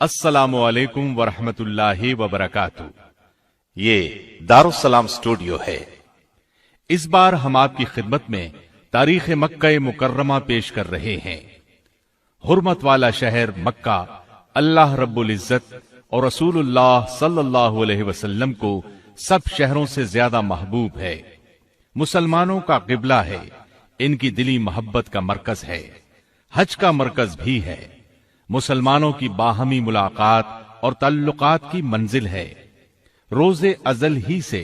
السلام علیکم ورحمۃ اللہ وبرکاتہ۔ یہ دارالسلام اسٹوڈیو ہے۔ اس بار ہم آپ کی خدمت میں تاریخ مکہ مکرمہ پیش کر رہے ہیں۔ حرمت والا شہر مکہ اللہ رب العزت اور رسول اللہ صلی اللہ علیہ وسلم کو سب شہروں سے زیادہ محبوب ہے۔ مسلمانوں کا قبلہ ہے، ان کی دلی محبت کا مرکز ہے، حج کا مرکز بھی ہے، مسلمانوں کی باہمی ملاقات اور تعلقات کی منزل ہے۔ روز ازل ہی سے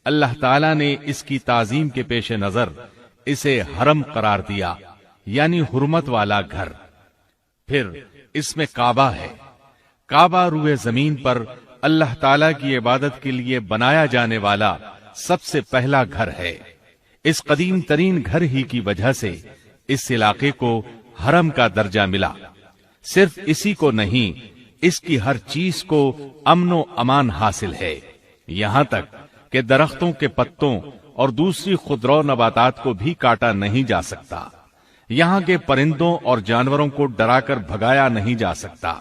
اللہ تعالیٰ نے اس کی تعظیم کے پیش نظر اسے حرم قرار دیا، یعنی حرمت والا گھر۔ پھر اس میں کعبہ ہے۔ کعبہ روئے زمین پر اللہ تعالیٰ کی عبادت کے لیے بنایا جانے والا سب سے پہلا گھر ہے۔ اس قدیم ترین گھر ہی کی وجہ سے اس علاقے کو حرم کا درجہ ملا۔ صرف اسی کو نہیں، اس کی ہر چیز کو امن و امان حاصل ہے، یہاں تک کہ درختوں کے پتوں اور دوسری خضرو نباتات کو بھی کاٹا نہیں جا سکتا۔ یہاں کے پرندوں اور جانوروں کو ڈرا کر بھگایا نہیں جا سکتا۔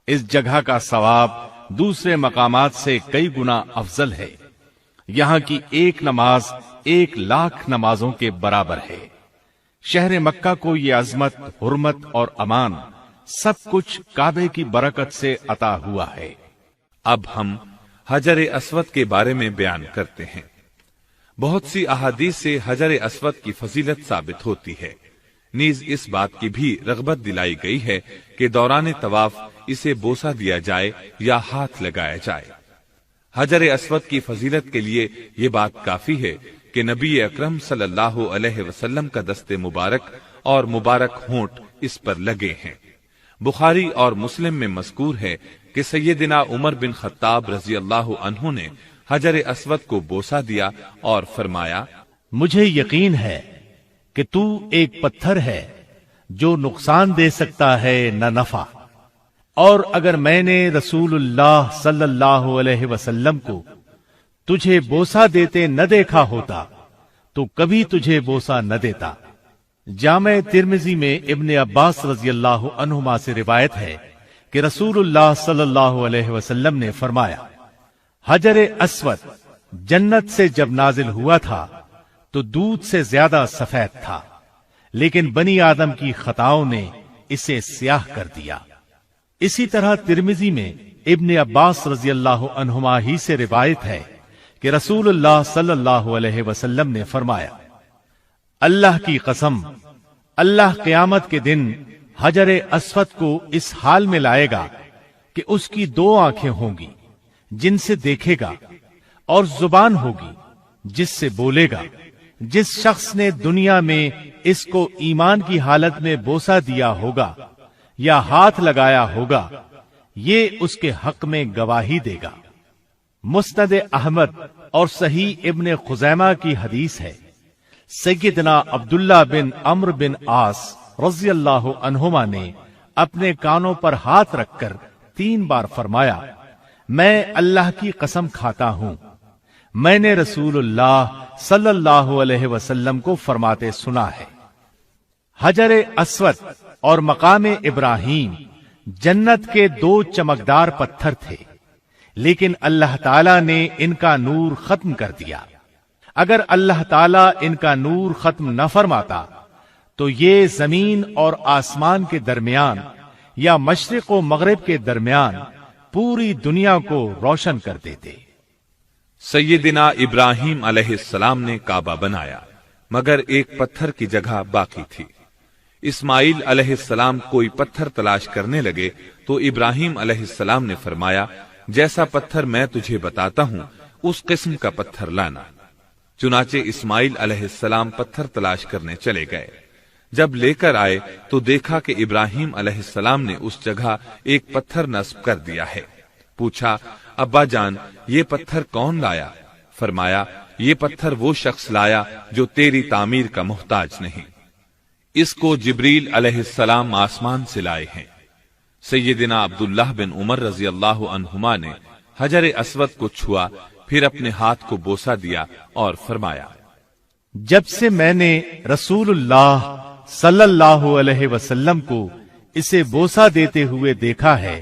اس جگہ کا ثواب دوسرے مقامات سے کئی گنا افضل ہے۔ یہاں کی ایک نماز 1,00,000 نمازوں کے برابر ہے۔ شہر مکہ کو یہ عظمت، حرمت اور امان سب کچھ کعبے کی برکت سے عطا ہوا ہے۔ اب ہم حجر اسود کے بارے میں بیان کرتے ہیں۔ بہت سی احادیث سے حجر اسود کی فضیلت ثابت ہوتی ہے، نیز اس بات کی بھی رغبت دلائی گئی ہے کہ دوران طواف اسے بوسہ دیا جائے یا ہاتھ لگایا جائے۔ حجر اسود کی فضیلت کے لیے یہ بات کافی ہے کہ نبی اکرم صلی اللہ علیہ وسلم کا دست مبارک اور مبارک ہونٹ اس پر لگے ہیں۔ بخاری اور مسلم میں مذکور ہے کہ سیدنا عمر بن خطاب رضی اللہ عنہ نے حجر اسود کو بوسہ دیا اور فرمایا، مجھے یقین ہے کہ تو ایک پتھر ہے جو نقصان دے سکتا ہے نہ نفع، اور اگر میں نے رسول اللہ صلی اللہ علیہ وسلم کو تجھے بوسہ دیتے نہ دیکھا ہوتا تو کبھی تجھے بوسہ نہ دیتا۔ جامع ترمذی میں ابن عباس رضی اللہ عنہما سے روایت ہے کہ رسول اللہ صلی اللہ علیہ وسلم نے فرمایا، حجر اسود جنت سے جب نازل ہوا تھا تو دودھ سے زیادہ سفید تھا، لیکن بنی آدم کی خطاؤں نے اسے سیاہ کر دیا۔ اسی طرح ترمذی میں ابن عباس رضی اللہ عنہما ہی سے روایت ہے کہ رسول اللہ صلی اللہ علیہ وسلم نے فرمایا، اللہ کی قسم، اللہ قیامت کے دن حجر اسود کو اس حال میں لائے گا کہ اس کی 2 آنکھیں ہوں گی جن سے دیکھے گا، اور زبان ہوگی جس سے بولے گا۔ جس شخص نے دنیا میں اس کو ایمان کی حالت میں بوسہ دیا ہوگا یا ہاتھ لگایا ہوگا، یہ اس کے حق میں گواہی دے گا۔ مسند احمد اور صحیح ابن خزیمہ کی حدیث ہے، سیدنا عبداللہ بن عمرو بن عاص رضی اللہ عنہما نے اپنے کانوں پر ہاتھ رکھ کر 3 بار فرمایا، میں اللہ کی قسم کھاتا ہوں، میں نے رسول اللہ صلی اللہ علیہ وسلم کو فرماتے سنا ہے۔ حجر اسود اور مقام ابراہیم جنت کے 2 چمکدار پتھر تھے، لیکن اللہ تعالیٰ نے ان کا نور ختم کر دیا۔ اگر اللہ تعالیٰ ان کا نور ختم نہ فرماتا تو یہ زمین اور آسمان کے درمیان یا مشرق و مغرب کے درمیان پوری دنیا کو روشن کر دیتے۔ سیدنا ابراہیم علیہ السلام نے کعبہ بنایا، مگر ایک پتھر کی جگہ باقی تھی۔ اسماعیل علیہ السلام کوئی پتھر تلاش کرنے لگے تو ابراہیم علیہ السلام نے فرمایا، جیسا پتھر میں تجھے بتاتا ہوں اس قسم کا پتھر لانا۔ چنانچہ اسماعیل علیہ السلام پتھر تلاش کرنے چلے گئے۔ جب لے کر آئے تو دیکھا کہ ابراہیم علیہ السلام نے اس جگہ ایک پتھر نصب کر دیا ہے۔ پوچھا، ابا جان یہ پتھر کون لایا؟ فرمایا، یہ پتھر وہ شخص لایا جو تیری تعمیر کا محتاج نہیں، اس کو جبریل علیہ السلام آسمان سے لائے ہیں۔ سیدنا عبداللہ بن عمر رضی اللہ عنہما نے حجر اسود کو چھوا، پھر اپنے ہاتھ کو بوسہ دیا اور فرمایا، جب سے میں نے رسول اللہ صلی اللہ علیہ وسلم کو اسے بوسہ دیتے ہوئے دیکھا ہے،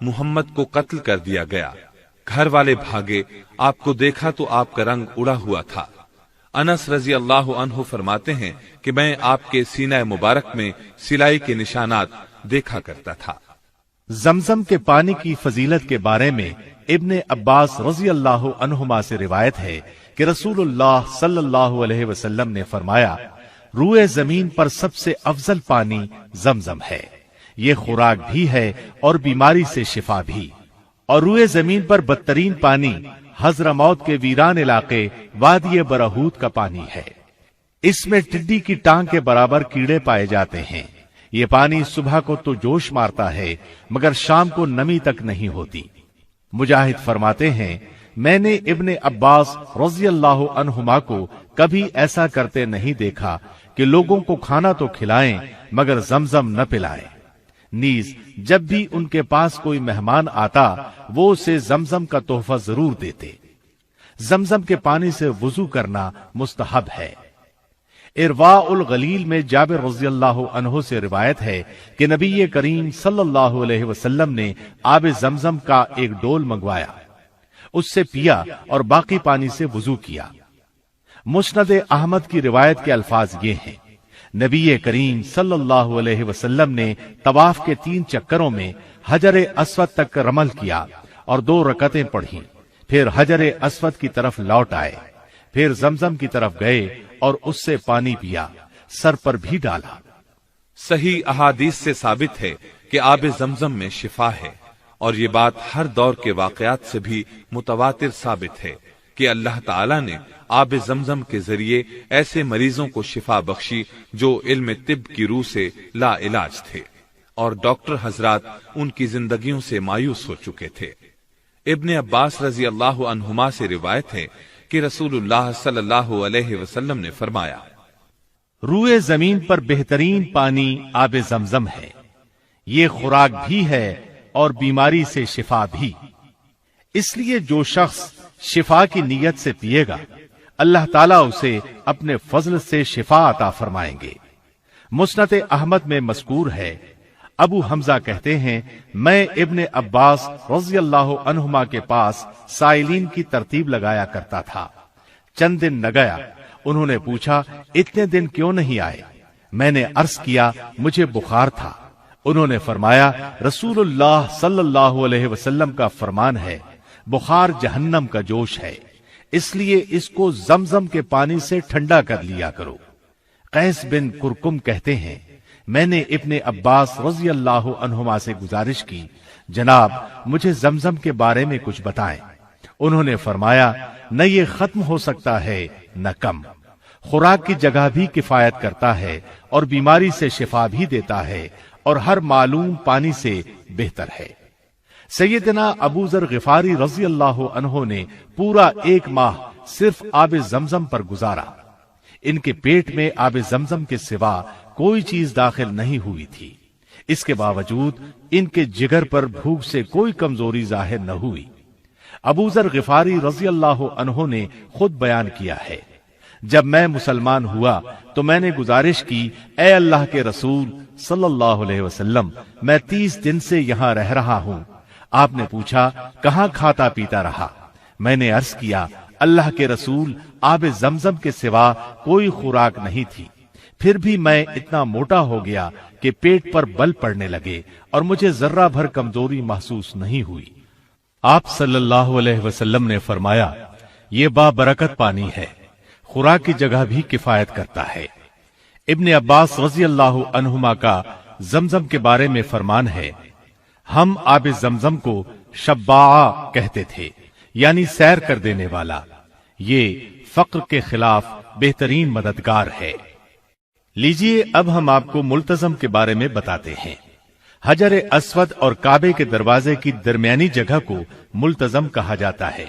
محمد کو قتل کر دیا گیا۔ گھر والے بھاگے، آپ کو دیکھا تو آپ کا رنگ اڑا ہوا تھا۔ انس رضی اللہ عنہ فرماتے ہیں کہ میں آپ کے سینہ مبارک میں سلائی کے نشانات دیکھا کرتا تھا۔ زمزم کے پانی کی فضیلت کے بارے میں ابن عباس رضی اللہ عنہما سے روایت ہے کہ رسول اللہ صلی اللہ علیہ وسلم نے فرمایا، روئے زمین پر سب سے افضل پانی زمزم ہے، یہ خوراک بھی ہے اور بیماری سے شفا بھی۔ اور روئے زمین پر بدترین پانی حضرموت کے ویران علاقے وادی برہوت کا پانی ہے، اس میں ٹڈی کی ٹانگ کے برابر کیڑے پائے جاتے ہیں۔ یہ پانی صبح کو تو جوش مارتا ہے مگر شام کو نمی تک نہیں ہوتی۔ مجاہد فرماتے ہیں، میں نے ابن عباس رضی اللہ عنہما کو کبھی ایسا کرتے نہیں دیکھا کہ لوگوں کو کھانا تو کھلائیں مگر زمزم نہ پلائیں۔ نیز جب بھی ان کے پاس کوئی مہمان آتا وہ اسے زمزم کا تحفہ ضرور دیتے۔ زمزم کے پانی سے وضو کرنا مستحب ہے۔ ارواء الغلیل میں جابر رضی اللہ عنہ سے روایت ہے کہ نبی کریم صلی اللہ علیہ وسلم نے آب زمزم کا ایک ڈول منگوایا، اس سے پیا اور باقی پانی سے وضو کیا۔ مسند احمد کی روایت کے الفاظ یہ ہیں، نبی کریم صلی اللہ علیہ وسلم نے طواف کے 3 چکروں میں حجر اسود تک رمل کیا اور 2 رکعتیں پڑھیں، پھر حجر اسود کی طرف لوٹ آئے، پھر زمزم کی طرف گئے اور اس سے پانی پیا، سر پر بھی ڈالا۔ صحیح احادیث سے ثابت ہے کہ آب زمزم میں شفا ہے، اور یہ بات ہر دور کے واقعات سے بھی متواتر ثابت ہے کہ اللہ تعالی نے آب زمزم کے ذریعے ایسے مریضوں کو شفا بخشی جو علم طب کی روح سے لا علاج تھے، اور ڈاکٹر حضرات ان کی زندگیوں سے مایوس ہو چکے تھے۔ ابن عباس رضی اللہ عنہما سے روایت ہے کہ رسول اللہ صلی اللہ علیہ وسلم نے فرمایا، روئے زمین پر بہترین پانی آب زمزم ہے، یہ خوراک بھی ہے اور بیماری سے شفا بھی۔ اس لیے جو شخص شفا کی نیت سے پیے گا اللہ تعالیٰ اسے اپنے فضل سے شفا عطا فرمائیں گے۔ مسند احمد میں مذکور ہے، ابو حمزہ کہتے ہیں، میں ابن عباس رضی اللہ عنہما کے پاس سائلین کی ترتیب لگایا کرتا تھا۔ چند دن نہ گیا، انہوں نے پوچھا، اتنے دن کیوں نہیں آئے؟ میں نے عرض کیا، مجھے بخار تھا۔ انہوں نے فرمایا، رسول اللہ صلی اللہ علیہ وسلم کا فرمان ہے، بخار جہنم کا جوش ہے، اس لیے اس کو زمزم کے پانی سے ٹھنڈا کر لیا کرو۔ قیس بن کرکم کہتے ہیں، میں نے ابن عباس رضی اللہ عنہما سے گزارش کی، جناب مجھے زمزم کے بارے میں کچھ بتائیں۔ انہوں نے فرمایا، نہ یہ ختم ہو سکتا ہے نہ کم، خوراک کی جگہ بھی کفایت کرتا ہے اور بیماری سے شفا بھی دیتا ہے اور ہر معلوم پانی سے بہتر ہے۔ سیدنا ابو ذر غفاری رضی اللہ عنہ نے پورا 1 ماہ صرف آب زمزم پر گزارا۔ ان کے پیٹ میں آب زمزم کے سوا کوئی چیز داخل نہیں ہوئی تھی، اس کے باوجود ان کے جگر پر بھوک سے کوئی کمزوری ظاہر نہ ہوئی۔ ابو ذر غفاری رضی اللہ عنہ نے خود بیان کیا ہے، جب میں مسلمان ہوا تو میں نے گزارش کی، اے اللہ کے رسول صلی اللہ علیہ وسلم، میں 30 دن سے یہاں رہ رہا ہوں۔ آپ نے پوچھا، کہاں کھاتا پیتا رہا؟ میں نے عرض کیا، اللہ کے رسول، آب زمزم کے سوا کوئی خوراک نہیں تھی۔ پھر بھی میں اتنا موٹا ہو گیا کہ پیٹ پر بل پڑنے لگے اور مجھے ذرہ بھر کمزوری محسوس نہیں ہوئی۔ آپ صلی اللہ علیہ وسلم نے فرمایا، یہ بابرکت پانی ہے، خوراک کی جگہ بھی کفایت کرتا ہے۔ ابن عباس رضی اللہ عنہما کا زمزم کے بارے میں فرمان ہے، ہم آب زمزم کو شباع کہتے تھے، یعنی سیر کر دینے والا۔ یہ فقر کے خلاف بہترین مددگار ہے۔ لیجئے اب ہم آپ کو ملتزم کے بارے میں بتاتے ہیں۔ حجر اسود اور کعبے کے دروازے کی درمیانی جگہ کو ملتزم کہا جاتا ہے۔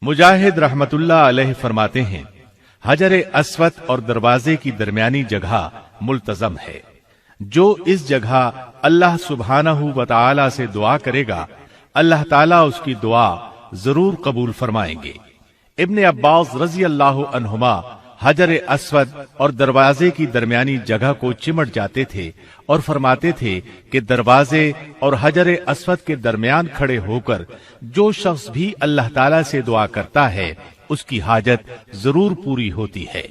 مجاہد رحمت اللہ علیہ فرماتے ہیں، حجر اسود اور دروازے کی درمیانی جگہ ملتزم ہے۔ جو اس جگہ اللہ سبحانہ و تعالی سے دعا کرے گا اللہ تعالیٰ اس کی دعا ضرور قبول فرمائیں گے۔ ابن عباس رضی اللہ عنہما حجر اسود اور دروازے کی درمیانی جگہ کو چمٹ جاتے تھے اور فرماتے تھے کہ دروازے اور حجر اسود کے درمیان کھڑے ہو کر جو شخص بھی اللہ تعالی سے دعا کرتا ہے اس کی حاجت ضرور پوری ہوتی ہے۔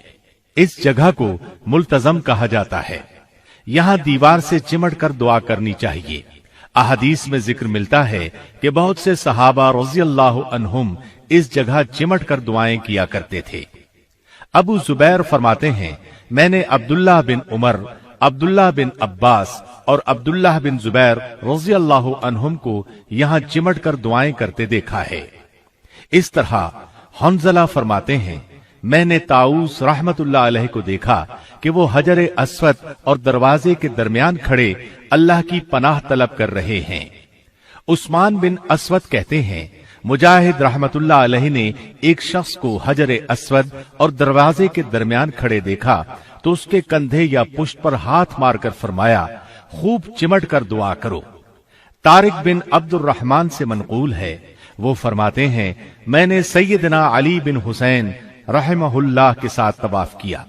اس جگہ کو ملتزم کہا جاتا ہے۔ یہاں دیوار سے چمٹ کر دعا کرنی چاہیے۔ احادیث میں ذکر ملتا ہے کہ بہت سے صحابہ رضی اللہ عنہم اس جگہ چمٹ کر دعائیں کیا کرتے تھے۔ ابو زبیر فرماتے ہیں، میں نے عبداللہ بن عمر، عبداللہ بن عباس اور عبداللہ بن زبیر رضی اللہ عنہم کو یہاں چمٹ کر دعائیں کرتے دیکھا ہے۔ اس طرح حنظلہ فرماتے ہیں، میں نے طاؤس رحمت اللہ علیہ کو دیکھا کہ وہ حجر اسود اور دروازے کے درمیان کھڑے اللہ کی پناہ طلب کر رہے ہیں۔ عثمان بن اسود کہتے ہیں، مجاہد رحمت اللہ علیہ نے ایک شخص کو حجر اسود اور دروازے کے درمیان کھڑے دیکھا تو اس کے کندھے یا پشت پر ہاتھ مار کر فرمایا، خوب چمٹ کر دعا کرو۔ طارق بن عبد الرحمن سے منقول ہے، وہ فرماتے ہیں، میں نے سیدنا علی بن حسین رحمہ اللہ کے ساتھ طواف کیا۔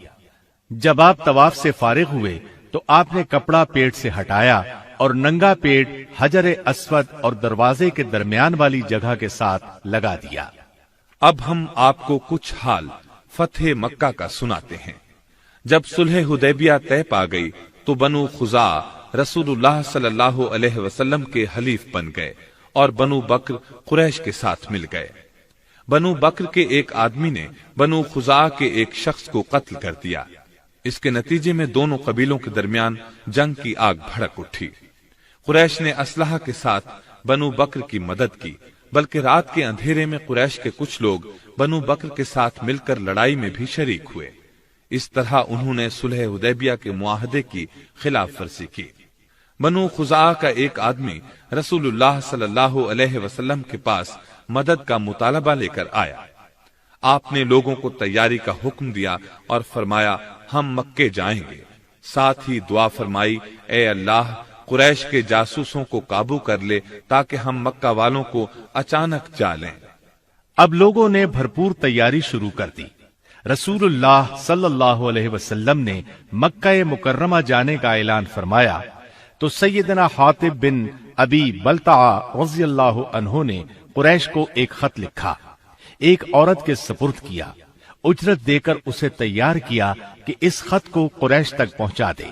جب آپ طواف سے فارغ ہوئے تو آپ نے کپڑا پیٹ سے ہٹایا اور ننگا پیٹ حجر اسود اور دروازے کے درمیان والی جگہ کے ساتھ لگا دیا۔ اب ہم آپ کو کچھ حال فتح مکہ کا سناتے ہیں۔ جب صلح حدیبیہ طے پا گئی تو بنو خزاع رسول اللہ صلی اللہ علیہ وسلم کے حلیف بن گئے اور بنو بکر قریش کے ساتھ مل گئے۔ بنو بکر کے ایک آدمی نے بنو خزاع کے ایک شخص کو قتل کر دیا۔ اس کے نتیجے میں دونوں قبیلوں کے درمیان جنگ کی آگ بھڑک اٹھی۔ قریش نے اسلحہ کے ساتھ بنو بکر کی مدد کی، بلکہ رات کے اندھیرے میں قریش کے کچھ لوگ بنو بکر کے ساتھ مل کر لڑائی میں بھی شریک ہوئے۔ اس طرح انہوں نے صلح حدیبیہ کے معاہدے کی خلاف ورزی کی۔ بنو خزاع کا ایک آدمی رسول اللہ صلی اللہ علیہ وسلم کے پاس مدد کا مطالبہ لے کر آیا۔ آپ نے لوگوں کو تیاری کا حکم دیا اور فرمایا، ہم مکے جائیں گے۔ ساتھ ہی دعا فرمائی، اے اللہ قریش کے جاسوسوں کو قابو کر لے تاکہ ہم مکہ والوں کو اچانک جا لیں۔ اب لوگوں نے بھرپور تیاری شروع کر دی۔ رسول اللہ صلی اللہ علیہ وسلم نے مکہ مکرمہ جانے کا اعلان فرمایا تو سیدنا حاطب بن ابی بلتعہ رضی اللہ عنہ نے قریش کو ایک خط لکھا، ایک عورت کے سپرد کیا، اجرت دے کر اسے تیار کیا کہ اس خط کو قریش تک پہنچا دے۔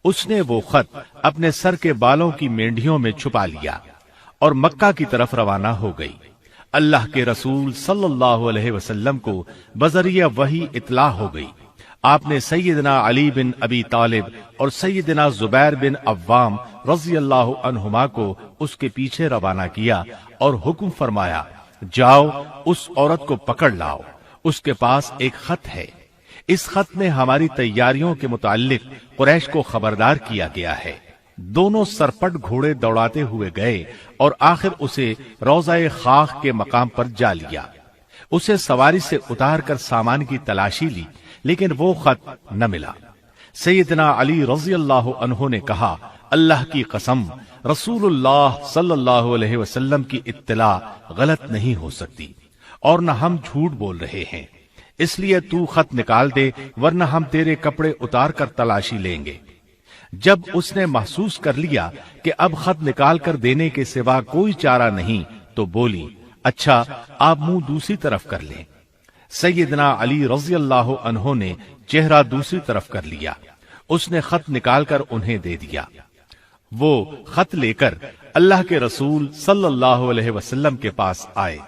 اس نے وہ خط اپنے سر کے بالوں کی مینڈیوں میں چھپا لیا اور مکہ کی طرف روانہ ہو گئی۔ اللہ کے رسول صلی اللہ علیہ وسلم کو بذریعہ وحی اطلاع ہو گئی۔ آپ نے سیدنا علی بن ابی طالب اور سیدنا زبیر بن عوام رضی اللہ عنہما کو اس کے پیچھے روانہ کیا اور حکم فرمایا، جاؤ اس عورت کو پکڑ لاؤ، اس کے پاس ایک خط ہے۔ اس خط میں ہماری تیاریوں کے متعلق قریش کو خبردار کیا گیا ہے۔ دونوں سرپٹ گھوڑے دوڑاتے ہوئے گئے اور آخر اسے روضہ خاک کے مقام پر جا لیا۔ اسے سواری سے اتار کر سامان کی تلاشی لی، لیکن وہ خط نہ ملا۔ سیدنا علی رضی اللہ عنہ نے کہا، اللہ کی قسم، رسول اللہ صلی اللہ علیہ وسلم کی اطلاع غلط نہیں ہو سکتی اور نہ ہم جھوٹ بول رہے ہیں، اس لیے تو خط نکال دے ورنہ ہم تیرے کپڑے اتار کر تلاشی لیں گے۔ جب اس نے محسوس کر لیا کہ اب خط نکال کر دینے کے سوا کوئی چارہ نہیں تو بولی، اچھا آپ منہ دوسری طرف کر لیں۔ سیدنا علی رضی اللہ عنہ نے چہرہ دوسری طرف کر لیا۔ اس نے خط نکال کر انہیں دے دیا۔ وہ خط لے کر اللہ کے رسول صلی اللہ علیہ وسلم کے پاس آئے۔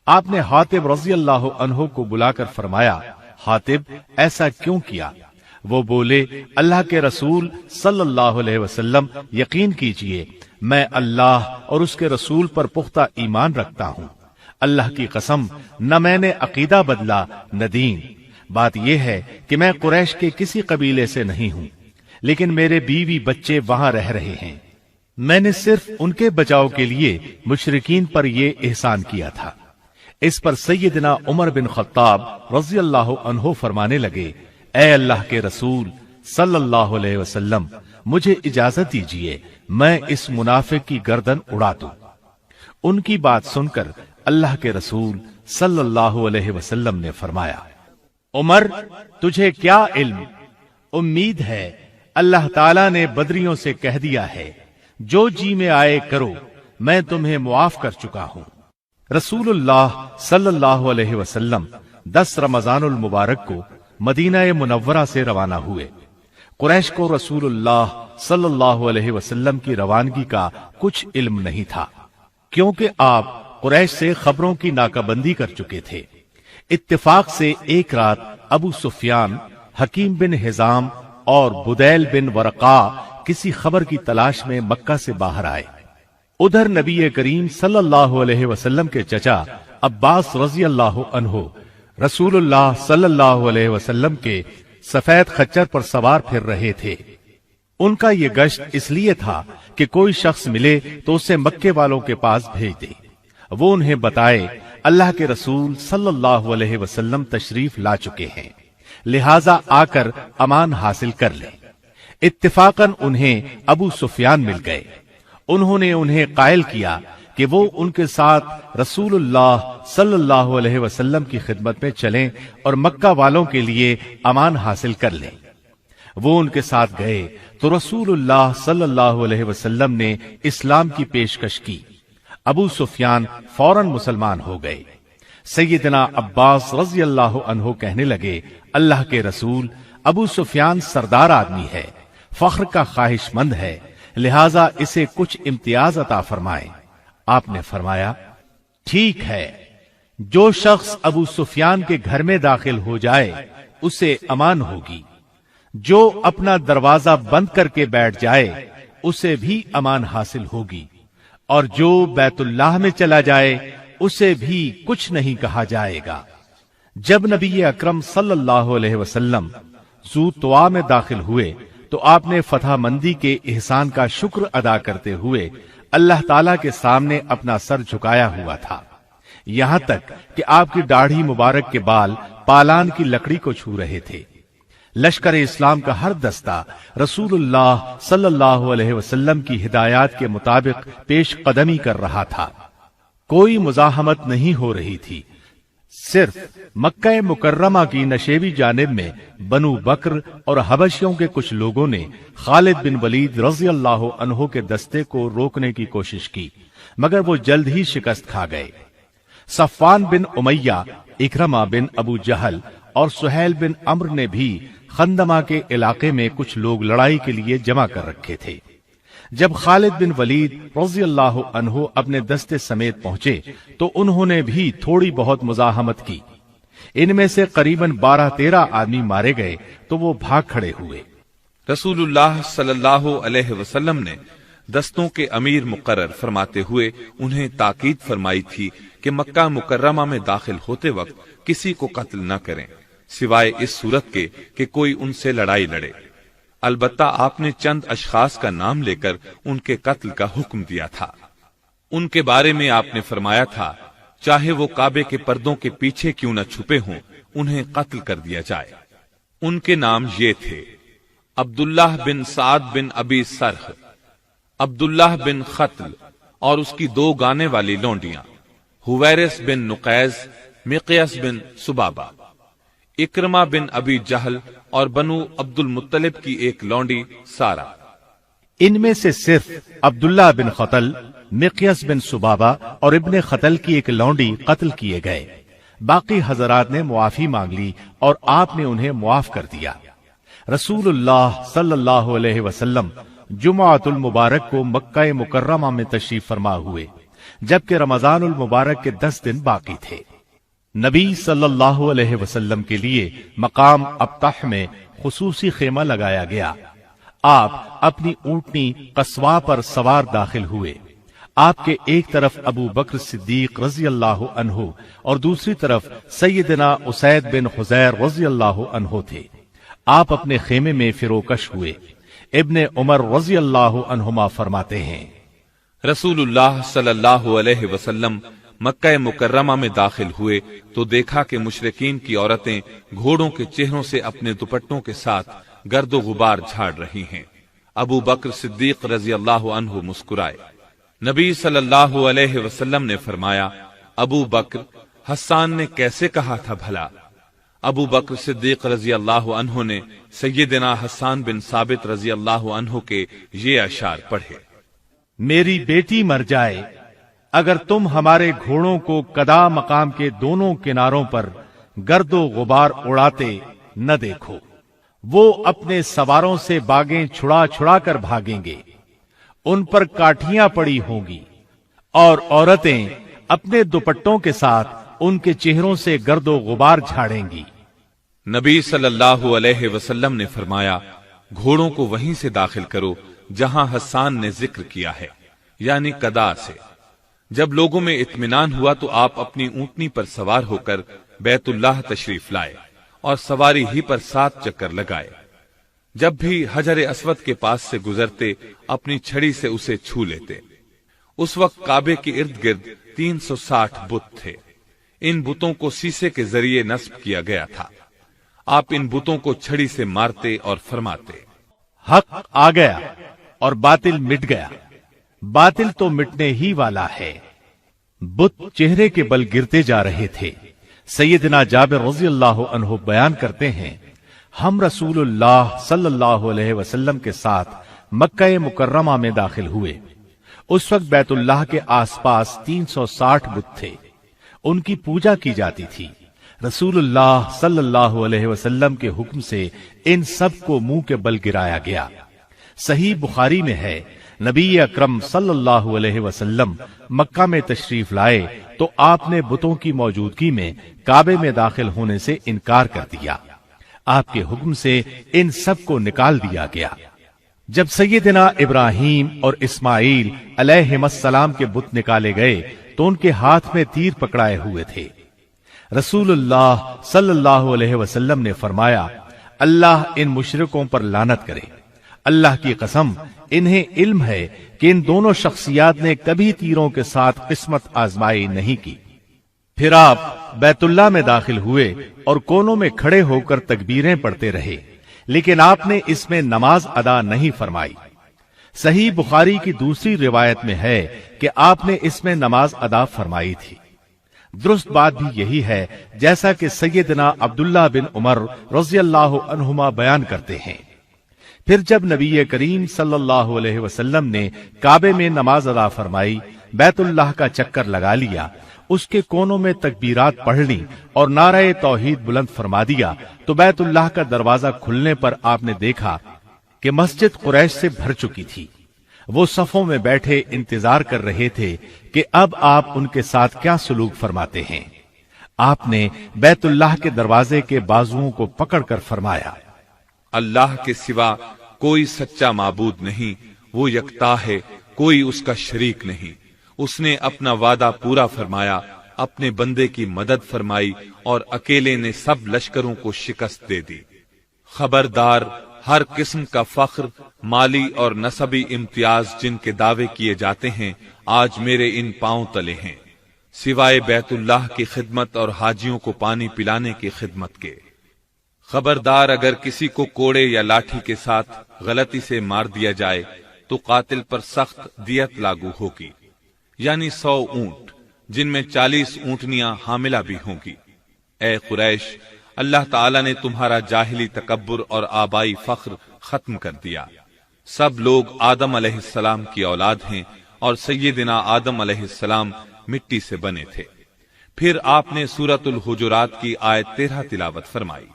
آپ نے حاطب رضی اللہ عنہ کو بلا کر فرمایا، حاطب ایسا کیوں کیا؟ وہ بولے، اللہ کے رسول صلی اللہ علیہ وسلم، یقین کیجئے میں اللہ اور اس کے رسول پر پختہ ایمان رکھتا ہوں۔ اللہ کی قسم، نہ میں نے عقیدہ بدلا نہ دین۔ بات یہ ہے کہ میں قریش کے کسی قبیلے سے نہیں ہوں، لیکن میرے بیوی بچے وہاں رہ رہے ہیں۔ میں نے صرف ان کے بچاؤ کے لیے مشرکین پر یہ احسان کیا تھا۔ اس پر سیدنا عمر بن خطاب رضی اللہ عنہ فرمانے لگے، اے اللہ کے رسول صلی اللہ علیہ وسلم، مجھے اجازت دیجیے میں اس منافق کی گردن اڑا دوں۔ ان کی بات سن کر اللہ کے رسول صلی اللہ علیہ وسلم نے فرمایا، عمر تجھے کیا علم، امید ہے اللہ تعالیٰ نے بدریوں سے کہہ دیا ہے جو جی میں آئے کرو، میں تمہیں معاف کر چکا ہوں۔ رسول اللہ صلی اللہ علیہ وسلم 10 رمضان المبارک کو مدینہ منورہ سے روانہ ہوئے۔ قریش کو رسول اللہ صلی اللہ علیہ وسلم کی روانگی کا کچھ علم نہیں تھا، کیونکہ آپ قریش سے خبروں کی ناکہ بندی کر چکے تھے۔ اتفاق سے ایک رات ابو سفیان، حکیم بن حزام اور بدیل بن ورقا کسی خبر کی تلاش میں مکہ سے باہر آئے۔ ادھر نبی کریم صلی اللہ علیہ وسلم کے چچا عباس رضی اللہ عنہ رسول اللہ صلی اللہ علیہ وسلم کے سفید خچر پر سوار پھر رہے تھے۔ ان کا یہ گشت اس لیے تھا کہ کوئی شخص ملے تو اسے مکے والوں کے پاس بھیج دے، وہ انہیں بتائے اللہ کے رسول صلی اللہ علیہ وسلم تشریف لا چکے ہیں، لہذا آ کر امان حاصل کر لیں۔ اتفاقاً انہیں ابو سفیان مل گئے۔ انہوں نے انہیں قائل کیا کہ وہ ان کے ساتھ رسول اللہ صلی اللہ علیہ وسلم کی خدمت میں چلیں اور مکہ والوں کے لیے امان حاصل کر لیں۔ وہ ان کے ساتھ گئے تو رسول اللہ صلی اللہ علیہ وسلم نے اسلام کی پیشکش کی۔ ابو سفیان فوراً مسلمان ہو گئے۔ سیدنا عباس رضی اللہ عنہ کہنے لگے، اللہ کے رسول، ابو سفیان سردار آدمی ہے، فخر کا خواہش مند ہے، لہذا اسے کچھ امتیاز عطا فرمائیں۔ آپ نے فرمایا، ٹھیک ہے، جو شخص ابو سفیان کے گھر میں داخل ہو جائے اسے امان ہوگی، جو اپنا دروازہ بند کر کے بیٹھ جائے اسے بھی امان حاصل ہوگی، اور جو بیت اللہ میں چلا جائے اسے بھی کچھ نہیں کہا جائے گا۔ جب نبی اکرم صلی اللہ علیہ وسلم ذو طوا میں داخل ہوئے تو آپ نے فتح مندی کے احسان کا شکر ادا کرتے ہوئے اللہ تعالیٰ کے سامنے اپنا سر جھکایا ہوا تھا، یہاں تک کہ آپ کی داڑھی مبارک کے بال پالان کی لکڑی کو چھو رہے تھے۔ لشکر اسلام کا ہر دستہ رسول اللہ صلی اللہ علیہ وسلم کی ہدایات کے مطابق پیش قدمی کر رہا تھا، کوئی مزاحمت نہیں ہو رہی تھی۔ صرف مکہ مکرمہ کی نشیبی جانب میں بنو بکر اور حبشیوں کے کچھ لوگوں نے خالد بن ولید رضی اللہ عنہ کے دستے کو روکنے کی کوشش کی، مگر وہ جلد ہی شکست کھا گئے۔ صفوان بن امیہ، اکرمہ بن ابو جہل اور سہیل بن عمرو نے بھی خندمہ کے علاقے میں کچھ لوگ لڑائی کے لیے جمع کر رکھے تھے۔ جب خالد بن ولید رضی اللہ عنہ اپنے دستے سمیت پہنچے تو انہوں نے بھی تھوڑی بہت مزاحمت کی۔ ان میں سے قریباً 12-13 آدمی مارے گئے تو وہ بھاگ کھڑے ہوئے۔ رسول اللہ صلی اللہ علیہ وسلم نے دستوں کے امیر مقرر فرماتے ہوئے انہیں تاکید فرمائی تھی کہ مکہ مکرمہ میں داخل ہوتے وقت کسی کو قتل نہ کریں سوائے اس صورت کے کہ کوئی ان سے لڑائی لڑے۔ البتہ آپ نے چند اشخاص کا نام لے کر ان کے قتل کا حکم دیا تھا۔ ان کے بارے میں آپ نے فرمایا تھا، چاہے وہ کعبے کے پردوں کے پیچھے کیوں نہ چھپے ہوں، انہیں قتل کر دیا جائے۔ ان کے نام یہ تھے: عبداللہ بن سعد بن ابی سرح، عبداللہ بن قتل اور اس کی 2 گانے والی لونڈیاں، حویرث بن نقیز، مقیاس بن سبابہ، اکرمہ بن ابی جہل اور بنو عبد المطلب کی ایک لونڈی سارا۔ ان میں سے صرف عبداللہ بن قتل، مقیاس بن سبابہ اور ابن قتل کی ایک لونڈی قتل کیے گئے۔ باقی حضرات نے معافی مانگ لی اور آپ نے انہیں معاف کر دیا۔ رسول اللہ صلی اللہ علیہ وسلم جمعۃ المبارک کو مکہ مکرمہ میں تشریف فرما ہوئے، جبکہ رمضان المبارک کے 10 دن باقی تھے۔ نبی صلی اللہ علیہ وسلم کے لیے مقام ابطح میں خصوصی خیمہ لگایا گیا۔ آپ اپنی اونٹنی قصواء پر سوار داخل ہوئے۔ آپ کے ایک طرف ابو بکر صدیق رضی اللہ عنہ اور دوسری طرف سیدنا اسید بن حضیر رضی اللہ عنہ تھے۔ آپ اپنے خیمے میں فروکش ہوئے۔ ابن عمر رضی اللہ عنہما فرماتے ہیں، رسول اللہ صلی اللہ علیہ وسلم مکہ مکرمہ میں داخل ہوئے تو دیکھا کہ مشرکین کی عورتیں گھوڑوں کے چہروں سے اپنے دوپٹوں کے ساتھ گرد و غبار جھاڑ رہی ہیں۔ ابو بکر صدیق رضی اللہ عنہ مسکرائے۔ نبی صلی اللہ علیہ وسلم نے فرمایا، ابو بکر، حسان نے کیسے کہا تھا بھلا؟ ابو بکر صدیق رضی اللہ عنہ نے سیدنا حسان بن ثابت رضی اللہ عنہ کے یہ اشعار پڑھے: میری بیٹی مر جائے اگر تم ہمارے گھوڑوں کو کدا مقام کے دونوں کناروں پر گرد و غبار اڑاتے نہ دیکھو، وہ اپنے سواروں سے باگیں چھڑا چھڑا کر بھاگیں گے، ان پر کاٹھیاں پڑی ہوں گی، اور عورتیں اپنے دوپٹوں کے ساتھ ان کے چہروں سے گرد و غبار جھاڑیں گی۔ نبی صلی اللہ علیہ وسلم نے فرمایا، گھوڑوں کو وہیں سے داخل کرو جہاں حسان نے ذکر کیا ہے، یعنی کدا سے۔ جب لوگوں میں اطمینان ہوا تو آپ اپنی اونٹنی پر سوار ہو کر بیت اللہ تشریف لائے اور سواری ہی پر 7 چکر لگائے۔ جب بھی حجر اسود کے پاس سے گزرتے اپنی چھڑی سے اسے چھو لیتے۔ اس وقت کعبے کے ارد گرد 360 بت تھے۔ ان بتوں کو سیسے کے ذریعے نصب کیا گیا تھا۔ آپ ان بتوں کو چھڑی سے مارتے اور فرماتے: حق آ گیا اور باطل مٹ گیا، باطل تو مٹنے ہی والا ہے۔ بت چہرے کے بل گرتے جا رہے تھے۔ سیدنا جابر رضی اللہ عنہ بیان کرتے ہیں، ہم رسول اللہ صلی اللہ علیہ وسلم کے ساتھ مکہ مکرمہ میں داخل ہوئے۔ اس وقت بیت اللہ کے آس پاس 360 بت تھے، ان کی پوجا کی جاتی تھی۔ رسول اللہ صلی اللہ علیہ وسلم کے حکم سے ان سب کو منہ کے بل گرایا گیا۔ صحیح بخاری میں ہے، نبی اکرم صلی اللہ علیہ وسلم مکہ میں تشریف لائے تو آپ نے بتوں کی موجودگی میں کعبے میں داخل ہونے سے انکار کر دیا۔ آپ کے حکم سے ان سب کو نکال دیا گیا۔ جب سیدنا ابراہیم اور اسماعیل علیہم السلام کے بت نکالے گئے تو ان کے ہاتھ میں تیر پکڑائے ہوئے تھے۔ رسول اللہ صلی اللہ علیہ وسلم نے فرمایا، اللہ ان مشرکوں پر لعنت کرے۔ اللہ کی قسم، انہیں علم ہے کہ ان دونوں شخصیات نے کبھی تیروں کے ساتھ قسمت آزمائی نہیں کی۔ پھر آپ بیت اللہ میں داخل ہوئے اور کونوں میں کھڑے ہو کر تکبیریں پڑھتے رہے، لیکن آپ نے اس میں نماز ادا نہیں فرمائی۔ صحیح بخاری کی دوسری روایت میں ہے کہ آپ نے اس میں نماز ادا فرمائی تھی۔ درست بات بھی یہی ہے جیسا کہ سیدنا عبداللہ بن عمر رضی اللہ عنہما بیان کرتے ہیں۔ پھر جب نبی کریم صلی اللہ علیہ وسلم نے کعبے میں نماز ادا فرمائی، بیت اللہ کا چکر لگا لیا، اس کے کونوں میں تکبیرات پڑھ لی اور نعرہ توحید بلند فرما دیا تو بیت اللہ کا دروازہ کھلنے پر آپ نے دیکھا کہ مسجد قریش سے بھر چکی تھی۔ وہ صفوں میں بیٹھے انتظار کر رہے تھے کہ اب آپ ان کے ساتھ کیا سلوک فرماتے ہیں۔ آپ نے بیت اللہ کے دروازے کے بازوؤں کو پکڑ کر فرمایا، اللہ کے سوا کوئی سچا معبود نہیں، وہ یکتا ہے، کوئی اس کا شریک نہیں۔ اس نے اپنا وعدہ پورا فرمایا، اپنے بندے کی مدد فرمائی اور اکیلے نے سب لشکروں کو شکست دے دی۔ خبردار، ہر قسم کا فخر، مالی اور نسبی امتیاز جن کے دعوے کیے جاتے ہیں آج میرے ان پاؤں تلے ہیں، سوائے بیت اللہ کی خدمت اور حاجیوں کو پانی پلانے کی خدمت کے۔ خبردار، اگر کسی کو کوڑے یا لاٹھی کے ساتھ غلطی سے مار دیا جائے تو قاتل پر سخت دیت لاگو ہوگی، یعنی 100 اونٹ، جن میں 40 اونٹنیاں حاملہ بھی ہوں گی۔ اے قریش، اللہ تعالیٰ نے تمہارا جاہلی تکبر اور آبائی فخر ختم کر دیا۔ سب لوگ آدم علیہ السلام کی اولاد ہیں اور سیدنا آدم علیہ السلام مٹی سے بنے تھے۔ پھر آپ نے سورۃ الحجرات کی آیت 13 تلاوت فرمائی،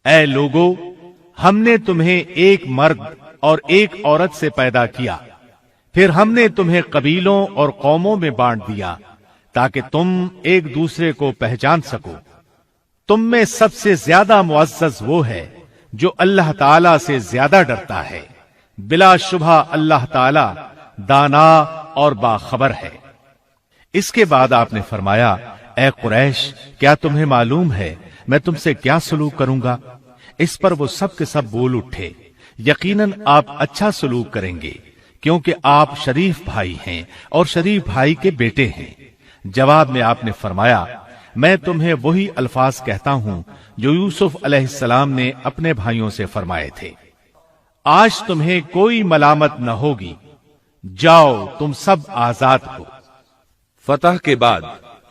اے لوگو، ہم نے تمہیں ایک مرد اور ایک عورت سے پیدا کیا، پھر ہم نے تمہیں قبیلوں اور قوموں میں بانٹ دیا تاکہ تم ایک دوسرے کو پہچان سکو۔ تم میں سب سے زیادہ معزز وہ ہے جو اللہ تعالی سے زیادہ ڈرتا ہے، بلا شبہ اللہ تعالی دانا اور باخبر ہے۔ اس کے بعد آپ نے فرمایا، اے قریش، کیا تمہیں معلوم ہے میں تم سے کیا سلوک کروں گا؟ اس پر وہ سب کے سب بول اٹھے، یقیناً آپ اچھا سلوک کریں گے کیونکہ آپ شریف بھائی ہیں اور شریف بھائی کے بیٹے ہیں۔ جواب میں آپ نے فرمایا، میں تمہیں وہی الفاظ کہتا ہوں جو یوسف علیہ السلام نے اپنے بھائیوں سے فرمائے تھے، آج تمہیں کوئی ملامت نہ ہوگی، جاؤ تم سب آزاد ہو۔ فتح کے بعد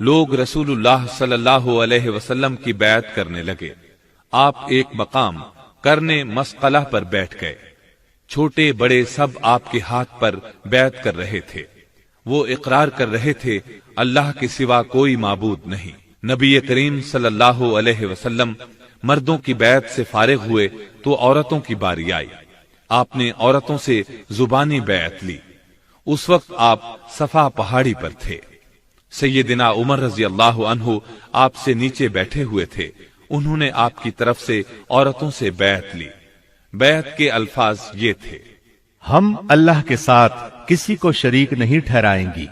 لوگ رسول اللہ صلی اللہ علیہ وسلم کی بیعت کرنے لگے۔ آپ ایک مقام کرنے مسقلہ پر بیٹھ گئے۔ چھوٹے بڑے سب آپ کے ہاتھ پر بیعت کر رہے تھے۔ وہ اقرار کر رہے تھے اللہ کے سوا کوئی معبود نہیں۔ نبی کریم صلی اللہ علیہ وسلم مردوں کی بیعت سے فارغ ہوئے تو عورتوں کی باری آئی۔ آپ نے عورتوں سے زبانی بیعت لی۔ اس وقت آپ صفا پہاڑی پر تھے۔ سیدنا عمر رضی اللہ عنہ آپ سے نیچے بیٹھے ہوئے تھے۔ انہوں نے آپ کی طرف سے عورتوں سے بیعت لی۔ بیعت کے الفاظ یہ تھے: ہم اللہ کے ساتھ کسی کو شریک نہیں ٹھہرائیں گی،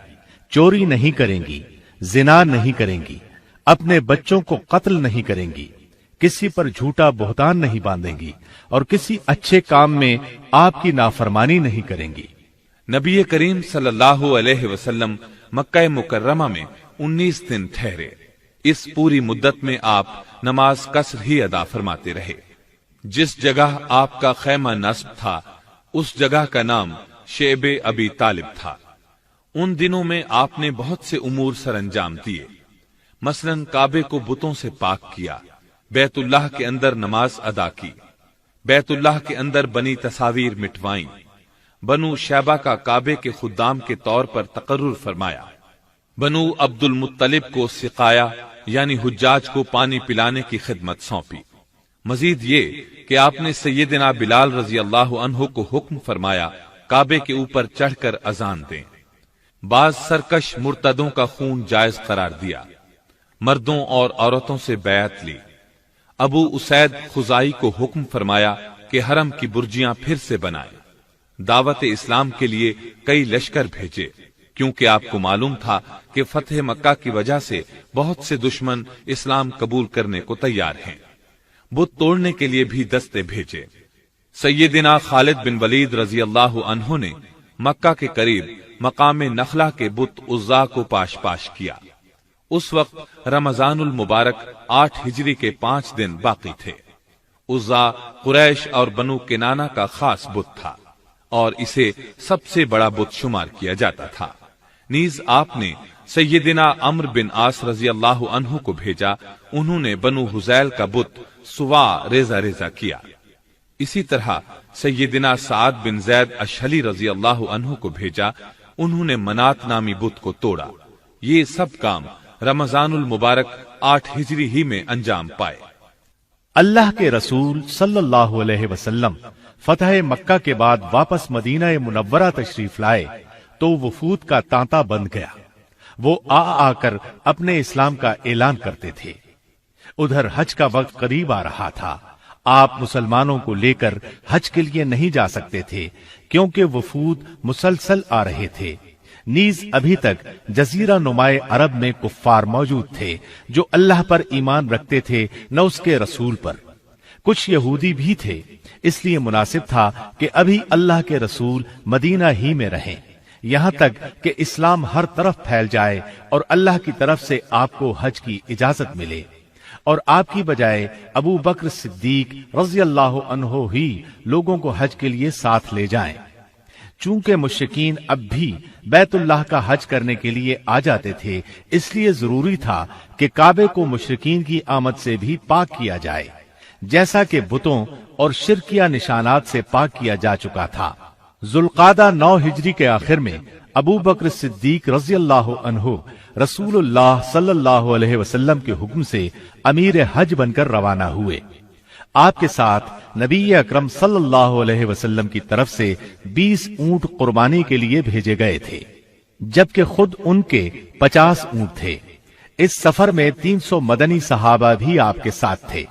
چوری نہیں کریں گی، زنا نہیں کریں گی، اپنے بچوں کو قتل نہیں کریں گی، کسی پر جھوٹا بہتان نہیں باندھیں گی، اور کسی اچھے کام میں آپ کی نافرمانی نہیں کریں گی۔ نبی کریم صلی اللہ علیہ وسلم مکہ مکرمہ میں 19 دن ٹھہرے۔ اس پوری مدت میں آپ نماز قصر ہی ادا فرماتے رہے۔ جس جگہ آپ کا خیمہ نصب تھا اس جگہ کا نام شعب ابی طالب تھا۔ ان دنوں میں آپ نے بہت سے امور سر انجام دیے، مثلا کعبے کو بتوں سے پاک کیا، بیت اللہ کے اندر نماز ادا کی، بیت اللہ کے اندر بنی تصاویر مٹوائیں، بنو شیبہ کا کعبے کے خدام کے طور پر تقرر فرمایا، بنو عبد المطلب کو سقایا یعنی حجاج کو پانی پلانے کی خدمت سونپی۔ مزید یہ کہ آپ نے سیدنا بلال رضی اللہ عنہ کو حکم فرمایا کعبے کے اوپر چڑھ کر اذان دیں۔ بعض سرکش مرتدوں کا خون جائز قرار دیا۔ مردوں اور عورتوں سے بیعت لی۔ ابو اسید خزائی کو حکم فرمایا کہ حرم کی برجیاں پھر سے بنائیں۔ دعوت اسلام کے لیے کئی لشکر بھیجے، کیونکہ آپ کو معلوم تھا کہ فتح مکہ کی وجہ سے بہت سے دشمن اسلام قبول کرنے کو تیار ہیں۔ بت توڑنے کے لیے بھی دستے بھیجے۔ سیدنا خالد بن ولید رضی اللہ عنہ نے مکہ کے قریب مقام نخلہ کے بت عزا کو پاش کیا۔ اس وقت رمضان المبارک 8 ہجری کے 5 دن باقی تھے۔ عزا قریش اور بنو کنانہ کا خاص بت تھا اور اسے سب سے بڑا بت شمار کیا جاتا تھا۔ نیز آپ نے سیدنا عمرو بن عاص رضی اللہ عنہ کو بھیجا، انہوں نے بنو حذیل کا بت سوا ریزہ کیا۔ اسی طرح سیدنا سعد بن زید اشہلی رضی اللہ عنہ کو بھیجا، انہوں نے منات نامی بت کو توڑا۔ یہ سب کام رمضان المبارک 8 ہجری ہی میں انجام پائے۔ اللہ کے رسول صلی اللہ علیہ وسلم فتح مکہ کے بعد واپس مدینہ منورہ تشریف لائے تو وفود کا تانتا بند گیا۔ وہ آ کر اپنے اسلام کا اعلان کرتے تھے۔ ادھر حج کا وقت قریب آ رہا تھا۔ آپ مسلمانوں کو لے کر حج کے لیے نہیں جا سکتے تھے کیونکہ وفود مسلسل آ رہے تھے۔ نیز ابھی تک جزیرہ نمائے عرب میں کفار موجود تھے جو اللہ پر ایمان رکھتے تھے نہ اس کے رسول پر۔ کچھ یہودی بھی تھے، اس لیے مناسب تھا کہ ابھی اللہ کے رسول مدینہ ہی میں رہیں، یہاں تک کہ اسلام ہر طرف پھیل جائے اور اللہ کی طرف سے آپ کو حج کی اجازت ملے، اور آپ کی بجائے ابو بکر صدیق رضی اللہ عنہ ہی لوگوں کو حج کے لیے ساتھ لے جائیں۔ چونکہ مشرکین اب بھی بیت اللہ کا حج کرنے کے لیے آ جاتے تھے، اس لیے ضروری تھا کہ کعبے کو مشرکین کی آمد سے بھی پاک کیا جائے، جیسا کہ بتوں اور شرکیہ نشانات سے پاک کیا جا چکا تھا۔ ذوالقعدہ 9 ہجری کے آخر میں ابو بکر صدیق رضی اللہ عنہ رسول اللہ صلی اللہ علیہ وسلم کے حکم سے امیر حج بن کر روانہ ہوئے۔ آپ کے ساتھ نبی اکرم صلی اللہ علیہ وسلم کی طرف سے 20 اونٹ قربانی کے لیے بھیجے گئے تھے، جبکہ خود ان کے 50 اونٹ تھے۔ اس سفر میں 300 مدنی صحابہ بھی آپ کے ساتھ تھے۔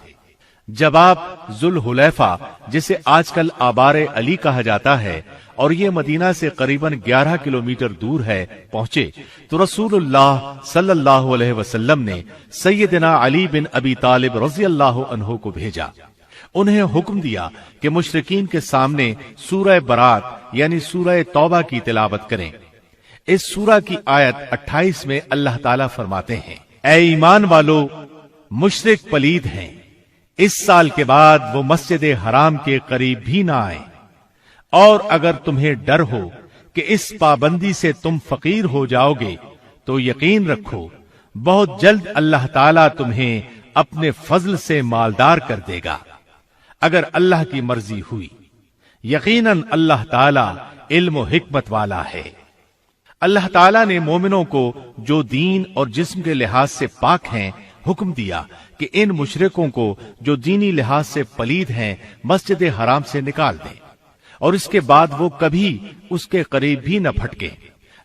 جب آپ ذوالحلیفہ، جسے آج کل آبار علی کہا جاتا ہے اور یہ مدینہ سے قریباً 11 کلومیٹر دور ہے، پہنچے تو رسول اللہ صلی اللہ علیہ وسلم نے سیدنا علی بن ابی طالب رضی اللہ عنہ کو بھیجا۔ انہیں حکم دیا کہ مشرکین کے سامنے سورہ برات یعنی سورہ توبہ کی تلاوت کریں۔ اس سورہ کی آیت 28 میں اللہ تعالیٰ فرماتے ہیں: اے ایمان والو، مشرک پلید ہیں، اس سال کے بعد وہ مسجد حرام کے قریب بھی نہ آئیں، اور اگر تمہیں ڈر ہو کہ اس پابندی سے تم فقیر ہو جاؤ گے تو یقین رکھو بہت جلد اللہ تعالیٰ تمہیں اپنے فضل سے مالدار کر دے گا اگر اللہ کی مرضی ہوئی. یقیناً اللہ تعالیٰ علم و حکمت والا ہے. اللہ تعالیٰ نے مومنوں کو جو دین اور جسم کے لحاظ سے پاک ہیں حکم دیا کہ ان مشرکوں کو جو دینی لحاظ سے پلید ہیں مسجد حرام سے نکال دیں اور اس کے بعد وہ کبھی اس کے قریب بھی نہ پھٹکیں.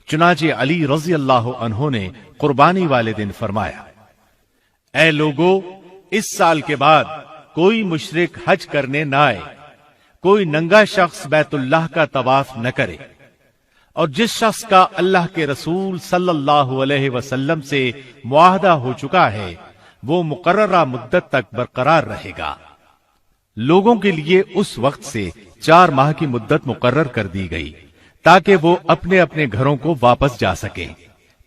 چنانچہ علی رضی اللہ عنہ نے قربانی والے دن فرمایا: اے لوگو، اس سال کے بعد کوئی مشرک حج کرنے نہ آئے، کوئی ننگا شخص بیت اللہ کا طواف نہ کرے، اور جس شخص کا اللہ کے رسول صلی اللہ علیہ وسلم سے معاہدہ ہو چکا ہے وہ مقررہ مدت تک برقرار رہے گا. لوگوں کے لیے اس وقت سے 4 ماہ کی مدت مقرر کر دی گئی تاکہ وہ اپنے اپنے گھروں کو واپس جا سکیں.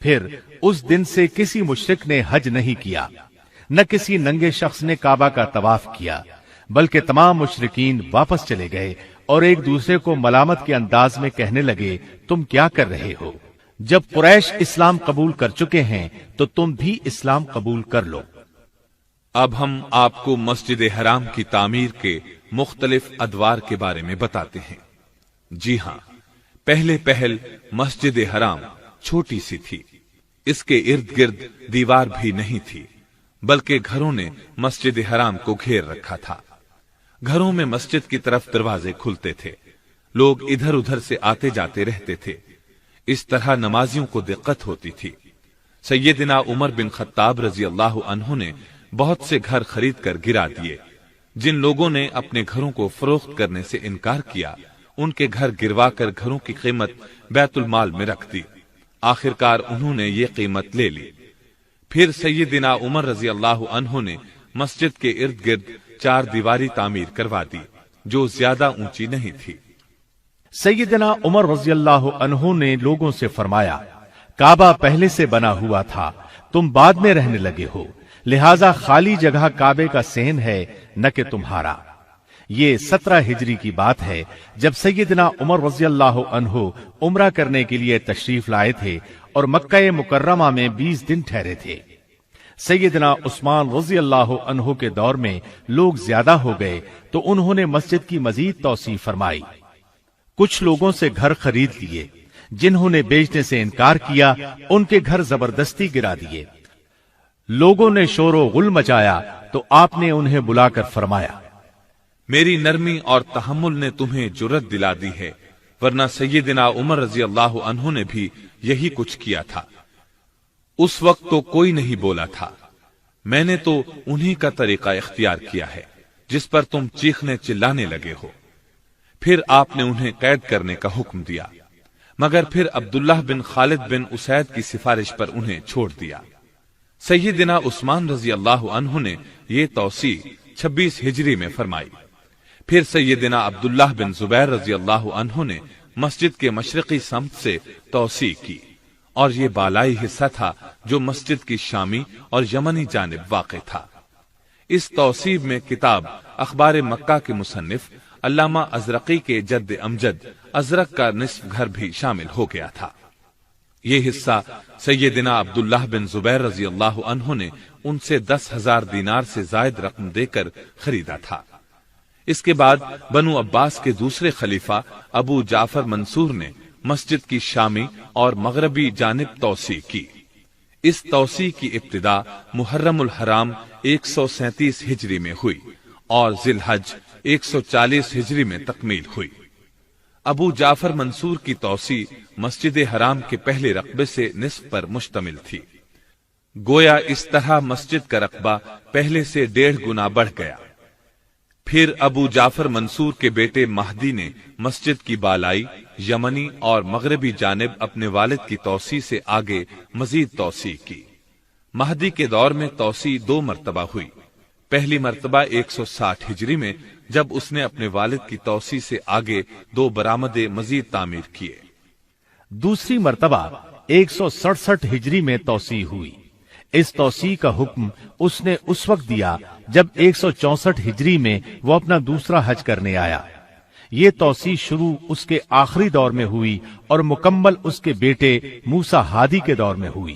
پھر اس دن سے کسی مشرک نے حج نہیں کیا، نہ کسی ننگے شخص نے کعبہ کا طواف کیا، بلکہ تمام مشرکین واپس چلے گئے اور ایک دوسرے کو ملامت کے انداز میں کہنے لگے: تم کیا کر رہے ہو؟ جب قریش اسلام قبول کر چکے ہیں تو تم بھی اسلام قبول کر لو. اب ہم آپ کو مسجد حرام کی تعمیر کے مختلف ادوار کے بارے میں بتاتے ہیں. جی ہاں، پہلے پہل مسجد حرام چھوٹی سی تھی. اس کے ارد گرد دیوار بھی نہیں تھی، بلکہ گھروں نے مسجد حرام کو گھیر رکھا تھا. گھروں میں مسجد کی طرف دروازے کھلتے تھے، لوگ ادھر ادھر سے آتے جاتے رہتے تھے. اس طرح نمازیوں کو دقت ہوتی تھی. سیدنا عمر بن خطاب رضی اللہ عنہ نے بہت سے گھر خرید کر گرا دیے. جن لوگوں نے اپنے گھروں کو فروخت کرنے سے انکار کیا ان کے گھر گروا کر گھروں کی قیمت بیت المال میں رکھ دی. آخرکار انہوں نے یہ قیمت لے لی. پھر سیدنا عمر رضی اللہ عنہ نے مسجد کے ارد گرد 4 دیواری تعمیر کروا دی جو زیادہ اونچی نہیں تھی. سیدنا عمر رضی اللہ عنہ نے لوگوں سے فرمایا: کعبہ پہلے سے بنا ہوا تھا، تم بعد میں رہنے لگے ہو، لہذا خالی جگہ کعبے کا صحن ہے نہ کہ تمہارا. یہ 17 ہجری کی بات ہے جب سیدنا عمر رضی اللہ عنہ عمرہ کرنے کے لیے تشریف لائے تھے اور مکہ مکرمہ میں 20 دن ٹھہرے تھے. سیدنا عثمان رضی اللہ عنہ کے دور میں لوگ زیادہ ہو گئے تو انہوں نے مسجد کی مزید توسیع فرمائی. کچھ لوگوں سے گھر خرید لیے، جنہوں نے بیچنے سے انکار کیا ان کے گھر زبردستی گرا دیے. لوگوں نے شور و غل مچایا تو آپ نے انہیں بلا کر فرمایا: میری نرمی اور تحمل نے تمہیں جرأت دلا دی ہے، ورنہ سیدنا عمر رضی اللہ عنہ نے بھی یہی کچھ کیا تھا. اس وقت تو کوئی نہیں بولا تھا. میں نے تو انہی کا طریقہ اختیار کیا ہے جس پر تم چیخنے چلانے لگے ہو. پھر آپ نے انہیں قید کرنے کا حکم دیا، مگر پھر عبداللہ بن خالد بن اسید کی سفارش پر انہیں چھوڑ دیا. سیدنا عثمان رضی اللہ عنہ نے یہ توسیع 26 ہجری میں فرمائی. پھر سیدنا عبداللہ بن زبیر رضی اللہ عنہ نے مسجد کے مشرقی سمت سے توسیع کی، اور یہ بالائی حصہ تھا جو مسجد کی شامی اور یمنی جانب واقع تھا. اس توسیع میں کتاب اخبار مکہ کے مصنف علامہ ازرقی کے جد امجد ازرق کا نصف گھر بھی شامل ہو گیا تھا. یہ حصہ سیدنا عبداللہ بن زبیر رضی اللہ عنہ نے ان سے 10,000 دینار سے زائد رقم دے کر خریدا تھا. اس کے بعد بنو عباس کے دوسرے خلیفہ ابو جعفر منصور نے مسجد کی شامی اور مغربی جانب توسیع کی. اس توسیع کی ابتدا محرم الحرام 137 ہجری میں ہوئی اور ذی الحج 140 ہجری میں تکمیل ہوئی. ابو جعفر منصور کی توسیع مسجد حرام کے پہلے رقبے سے نصف پر مشتمل تھی. گویا اس طرح مسجد کا رقبہ پہلے سے 1.5 گنا بڑھ گیا. پھر ابو جعفر منصور کے بیٹے مہدی نے مسجد کی بالائی، یمنی اور مغربی جانب اپنے والد کی توسیع سے آگے مزید توسیع کی. مہدی کے دور میں توسیع 2 مرتبہ ہوئی. پہلی مرتبہ 160 ہجری میں جب اس نے اپنے والد کی توسیع سے آگے 2 برآمدے مزید تعمیر کیے. دوسری مرتبہ 167 ہجری میں توسیع ہوئی. اس توسیع کا حکم اس نے اس وقت دیا جب 164 ہجری میں وہ اپنا دوسرا حج کرنے آیا. یہ توسیع شروع اس کے آخری دور میں ہوئی اور مکمل اس کے بیٹے موسیٰ ہادی کے دور میں ہوئی.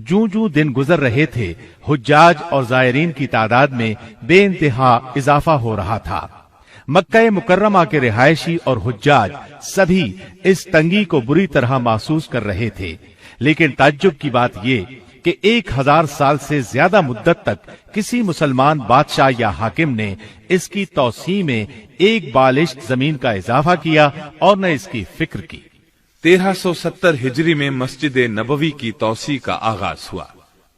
جوں جوں دن گزر رہے تھے حجاج اور زائرین کی تعداد میں بے انتہا اضافہ ہو رہا تھا۔ مکہ مکرمہ کے رہائشی اور حجاج سبھی اس تنگی کو بری طرح محسوس کر رہے تھے، لیکن تعجب کی بات یہ کہ 1000 سال سے زیادہ مدت تک کسی مسلمان بادشاہ یا حاکم نے اس کی توسیع میں ایک بالشت زمین کا اضافہ کیا اور نہ اس کی فکر کی۔ 1370 ہجری میں مسجد نبوی کی توسیع کا آغاز ہوا۔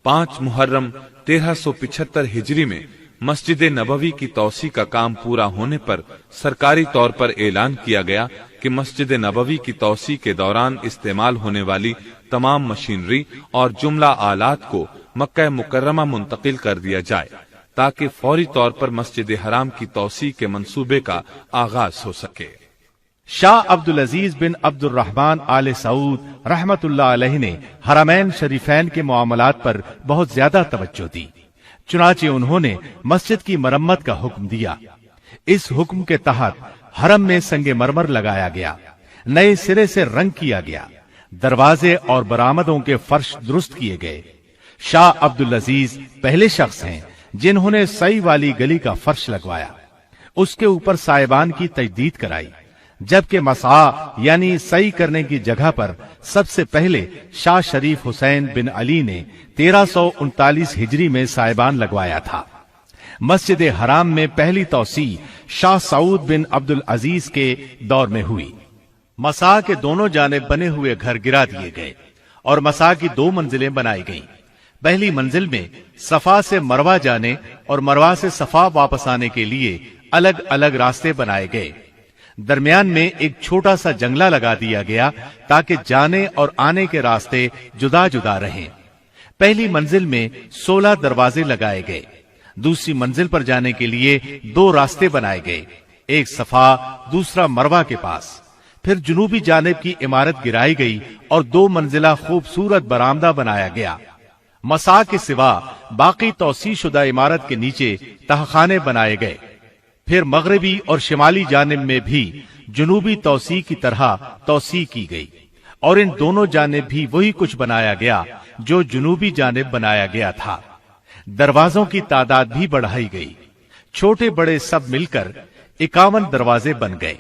5 محرم 1375 ہجری میں مسجد نبوی کی توسیع کا کام پورا ہونے پر سرکاری طور پر اعلان کیا گیا کہ مسجد نبوی کی توسیع کے دوران استعمال ہونے والی تمام مشینری اور جملہ آلات کو مکہ مکرمہ منتقل کر دیا جائے تاکہ فوری طور پر مسجد حرام کی توسیع کے منصوبے کا آغاز ہو سکے۔ شاہ عبدالعزیز بن عبد الرحمن آل سعود رحمت اللہ علیہ نے حرمین شریفین کے معاملات پر بہت زیادہ توجہ دی، چنانچہ انہوں نے مسجد کی مرمت کا حکم دیا۔ اس حکم کے تحت حرم میں سنگ مرمر لگایا گیا، نئے سرے سے رنگ کیا گیا، دروازے اور برآمدوں کے فرش درست کیے گئے۔ شاہ عبدالعزیز پہلے شخص ہیں جنہوں نے سعی والی گلی کا فرش لگوایا، اس کے اوپر سائبان کی تجدید کرائی، جبکہ مسعی یعنی سعی کرنے کی جگہ پر سب سے پہلے شاہ شریف حسین بن علی نے 1339 ہجری میں سائبان لگوایا تھا۔ مسجد حرام میں پہلی توسیع شاہ سعود بن عبدالعزیز کے دور میں ہوئی۔ مسعی کے دونوں جانب بنے ہوئے گھر گرا دیے گئے اور مسعی کی 2 منزلیں بنائی گئیں۔ پہلی منزل میں صفا سے مروہ جانے اور مروہ سے صفا واپس آنے کے لیے الگ الگ راستے بنائے گئے۔ درمیان میں ایک چھوٹا سا جنگلہ لگا دیا گیا تاکہ جانے اور آنے کے راستے جدا جدا رہیں۔ پہلی منزل میں 16 دروازے لگائے گئے۔ دوسری منزل پر جانے کے لیے 2 راستے بنائے گئے، ایک صفا دوسرا مروہ کے پاس۔ پھر جنوبی جانب کی عمارت گرائی گئی اور 2 منزلہ خوبصورت برآمدہ بنایا گیا۔ مسعی کے سوا باقی توسیع شدہ عمارت کے نیچے تہخانے بنائے گئے۔ پھر مغربی اور شمالی جانب میں بھی جنوبی توسیع کی طرح توسیع کی گئی اور ان دونوں جانب بھی وہی کچھ بنایا گیا جو جنوبی جانب بنایا گیا تھا۔ دروازوں کی تعداد بھی بڑھائی گئی، چھوٹے بڑے سب مل کر 51 دروازے بن گئے۔